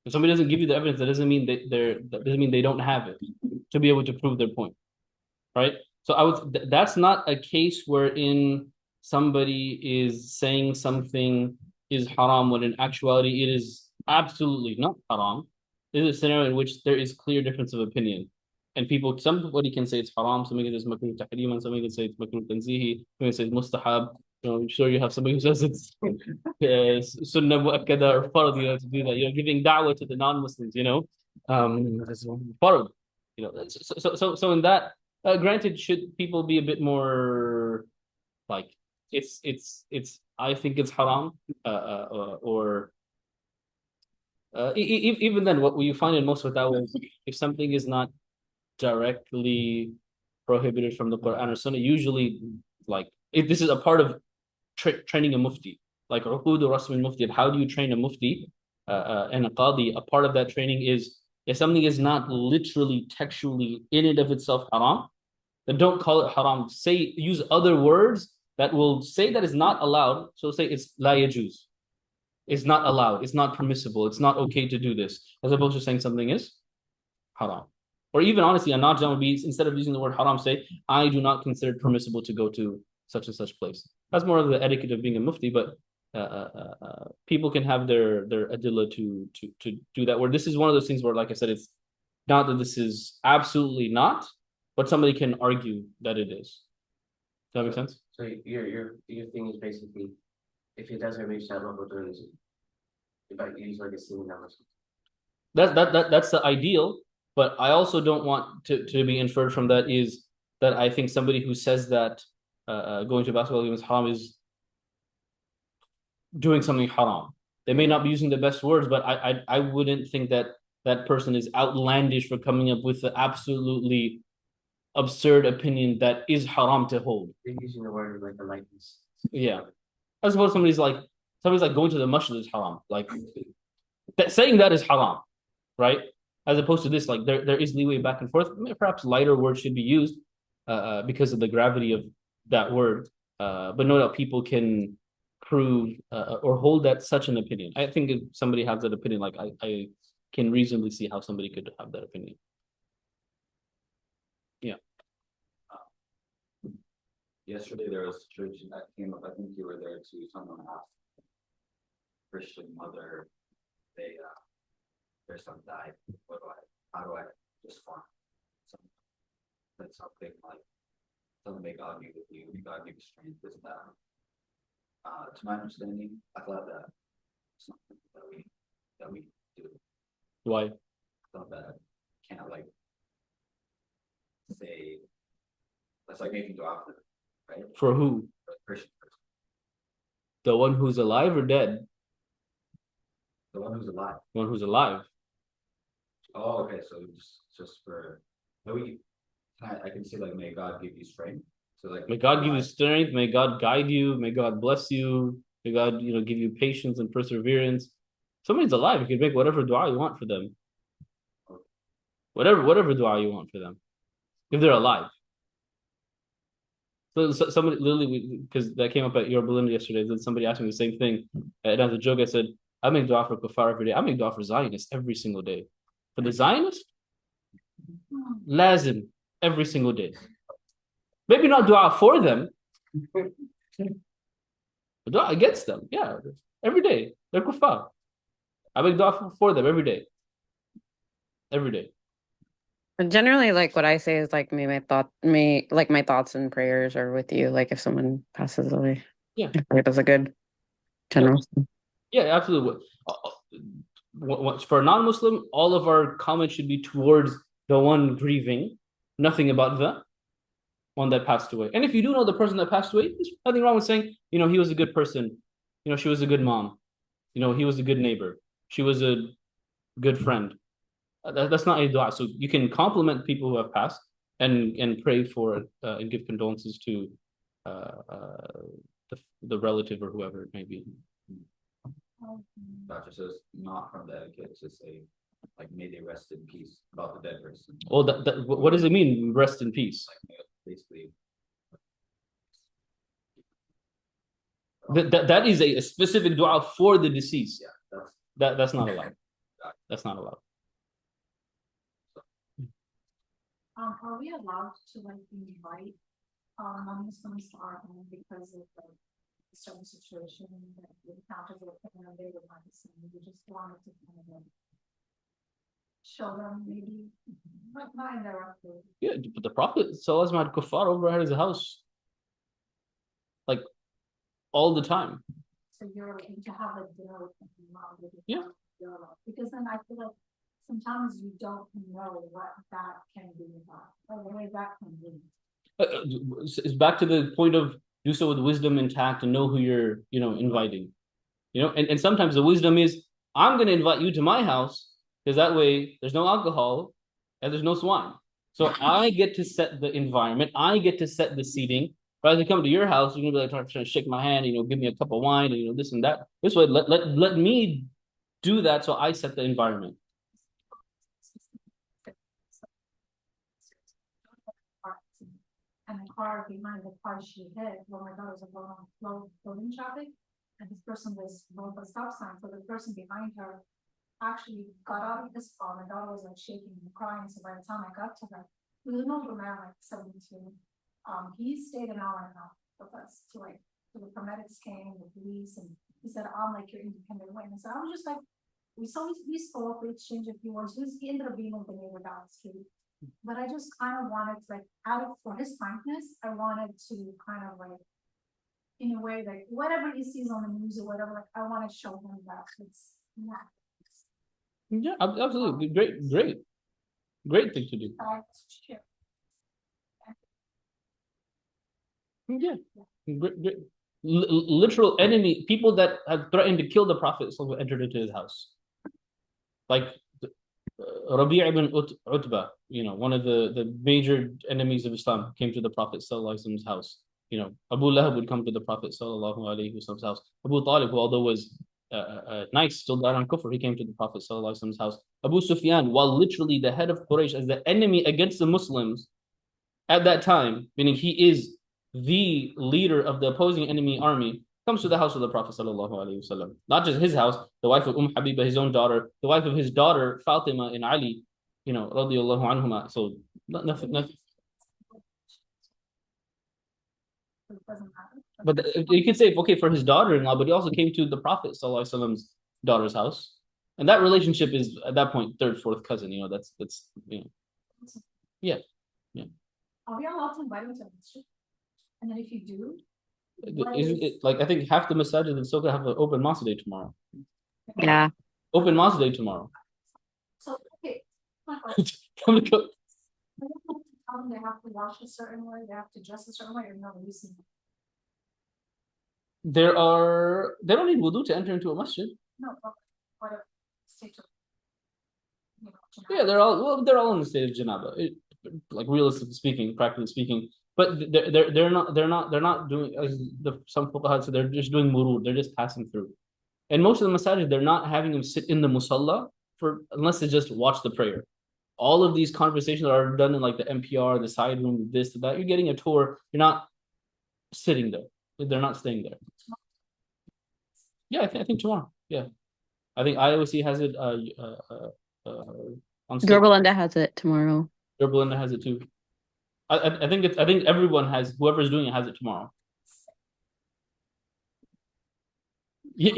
If somebody doesn't give you the evidence, that doesn't mean that doesn't mean they don't have it to be able to prove their point, right? So that's not a case wherein somebody is saying something is haram when in actuality it is absolutely not haram. This is a scenario in which there is clear difference of opinion. And somebody can say it's haram, somebody can say it's makruh tahrim, and somebody can say it's makruh tanzihi, somebody can say it's mustahab. I'm sure you have somebody who says it's sunnah mu'akkada or fard, to do that. You're giving da'wah to the non-Muslims, that's fard. So in that, granted, should people be a bit more like it's I think it's haram, or even then, what you find in most fatwa is if something is not directly prohibited from the Quran or Sunnah, usually this is a part of training a mufti, like uqud rasm al-mufti. How do you train a mufti and a qadi? A part of that training is if something is not literally textually in and of itself haram, then don't call it haram. Use other words that will say that is not allowed. So say it's la yajuz. It's not allowed. It's not permissible. It's not okay to do this, as opposed to saying something is haram. Or even honestly, a najam would be, instead of using the word haram, say, I do not consider it permissible to go to such and such place. That's more of the etiquette of being a mufti, but people can have their adillah to do that. Where this is one of those things where, like I said, it's not that this is absolutely not, but somebody can argue that it is. Does that make sense? So your thing is basically, if it doesn't reach that level, then you might use like a single number. That's the ideal, but I also don't want to be inferred from that is that I think somebody who says that going to a basketball game is haram is doing something haram. They may not be using the best words, but I wouldn't think that person is outlandish for coming up with the absolutely absurd opinion that is haram to hold. They're using the word like a likeness. Yeah. I suppose somebody's like going to the masjid is haram. Like saying that is haram, right? As opposed to this, like there is leeway back and forth. Perhaps lighter words should be used because of the gravity of that word. But no doubt people can prove or hold that such an opinion. I think if somebody has that opinion, like I can reasonably see how somebody could have that opinion. Yeah. Yesterday there was a situation that came up. I think you were there too. Someone asked Christian mother, their son died. How do I respond? That's something like, doesn't make God be with you, God give you strength, this, that. To my understanding, I thought that something that we do. Why? I thought that can't like say that's like making dua for them, right? For who? For the Christian person. The one who's alive or dead? The one who's alive. One who's alive. Oh, okay. So just for I can say like, may God give you strength. So like, May God give you strength. May God guide you. May God bless you. May God, give you patience and perseverance. Somebody's alive. You can make whatever dua you want for them. Whatever dua you want for them, if they're alive. So somebody literally, because that came up at your balloon yesterday. Then somebody asked me the same thing, and as a joke, I said, I make dua for kuffar every day. I make dua for Zionists every single day. For the Zionists, lazim every single day. Maybe not dua for them, but dua against them. Yeah, every day. They're kuffar. I make dua for them every day. Every day. Generally, like what I say is like my thoughts and prayers are with you. Like if someone passes away, Yeah. I think it does a good general. Yeah, absolutely. For a non-Muslim, all of our comments should be towards the one grieving, nothing about the one that passed away. And if you do know the person that passed away, there's nothing wrong with saying, he was a good person. She was a good mom. He was a good neighbor. She was a good friend. That's not a dua. So you can compliment people who have passed and pray for it and give condolences to the relative or whoever it may be. Doctor says not from the etiquette to say, like, may they rest in peace about the dead person. Well, what does it mean, rest in peace? Like, basically. That is a specific dua for the deceased. Yeah, That's not allowed. That's not allowed. Are we allowed to like invite non-Muslims to our home because of like a certain situation that we encountered with them and they would like to see? We just wanted to kind of like show them maybe not indirectly. Yeah, but the Prophet ﷺ had kuffar over at his house, like all the time. So you're like to have a dinner with them. Yeah. Because then I feel like sometimes you don't know what that can be about, or the way that can be. It's back to the point of do so with wisdom and tact and know who you're, inviting. And sometimes the wisdom is, I'm going to invite you to my house because that way there's no alcohol and there's no swine. So I get to set the environment. I get to set the seating. Rather than come to your house, you're going to be like trying to shake my hand, give me a cup of wine, and this and that. This way, let me do that so I set the environment. And the car behind the car she hit, well, my daughter was going on clothing traffic, and this person was going for a stop sign, so the person behind her actually got out of this car. My daughter was like shaking and crying, so by the time I got to her, he was an older man, like 72. He stayed an hour and a half with us to the paramedics came, the police, and he said, I'm like your independent witness. I was just like, we spoke, we exchanged a few words. He ended up being with the neighbor down the street. But I just kind of wanted to, like, out of for his kindness, I wanted to kind of like, in a way, like whatever he sees on the news or whatever, like I want to show him that it's not. Yeah, absolutely. Great thing to do. Yeah, great. Literal enemy, people that had threatened to kill the Prophet entered into his house. Like Rabi' ibn Utbah, one of the major enemies of Islam, came to the Prophet ﷺ's house. Abu Lahab would come to the Prophet ﷺ's house. Abu Talib, who although was nice, still died on kufr, he came to the Prophet ﷺ's house. Abu Sufyan, while literally the head of Quraysh as the enemy against the Muslims at that time, meaning he is the leader of the opposing enemy army, comes to the house of the Prophet ﷺ. Not just his house, the wife of Habiba, his own daughter, the wife of his daughter, Fatima and Ali, radiyallahu anhuma. So nothing. But you could say, okay, for his daughter-in-law, but he also came to the Prophet ﷺ's daughter's house. And that relationship is, at that point, third, fourth cousin. That's yeah. Are we allowed to invite him to masjid? And then if you do, I think half the masajid in Soka have an open mosque day tomorrow. Yeah. Open mosque day tomorrow. So okay, Come to go. they have to wash a certain way, they have to dress a certain way, or no reason. They don't need wudu to enter into a masjid. No, but what a state of Yeah, they're all in the state of janaba. Like realistically speaking, practically speaking. But they're not doing, as some fuqaha said, they're just doing murur, they're just passing through. And most of the masajid, they're not having them sit in the musalla unless they just watch the prayer. All of these conversations are done in like the NPR, the side room, this, that. You're getting a tour. You're not sitting there. They're not staying there. Yeah, I think tomorrow. Yeah, I think IOC has it on stage. Yorbalanda has it tomorrow. Yorbalanda has it too. I think everyone has, whoever's doing it has it tomorrow. Yeah.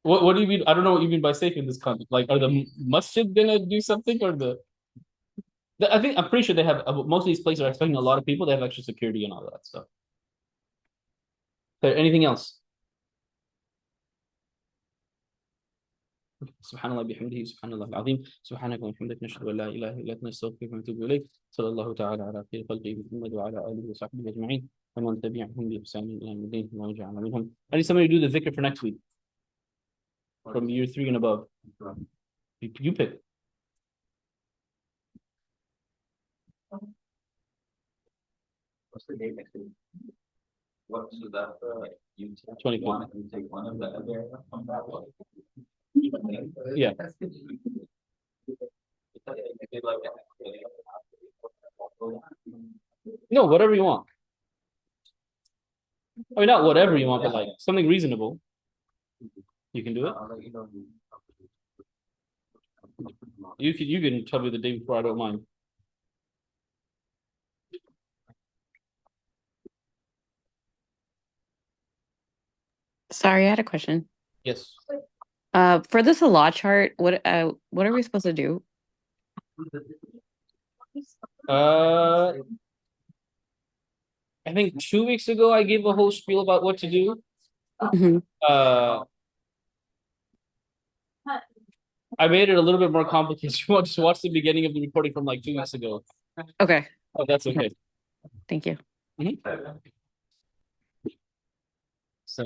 What do you mean? I don't know what you mean by safe in this context. Like, are the masjid gonna do something or I think I'm pretty sure they have most of these places are expecting a lot of people. They have extra security and all that stuff. Okay, anything else? سبحان الله بحمده سبحان الله العظيم سبحانك وبحمدك نشهد ان لا اله الا انت نستغفرك ونتوب اليك صلى الله تعالى على خير خلقه محمد وعلى اله وصحبه اجمعين ومن تبعهم باحسان الى يوم الدين اللهم اجعلنا منهم. I need somebody to do the dhikr for next week from year 3 and above. You pick. What's the date next week? What, so that, you take 24. one, you take one of the other, from that one? Yeah. No, whatever you want. I mean, not whatever you want, but like something reasonable. You can do it. I'll let you know. You can tell me the day before. I don't mind. Sorry, I had a question. Yes. For the Salah chart, what are we supposed to do? I think 2 weeks ago I gave a whole spiel about what to do. Mhm. I made it a little bit more complicated. Just watch the beginning of the recording from like 2 weeks ago. Okay, Oh, that's okay. thank you. So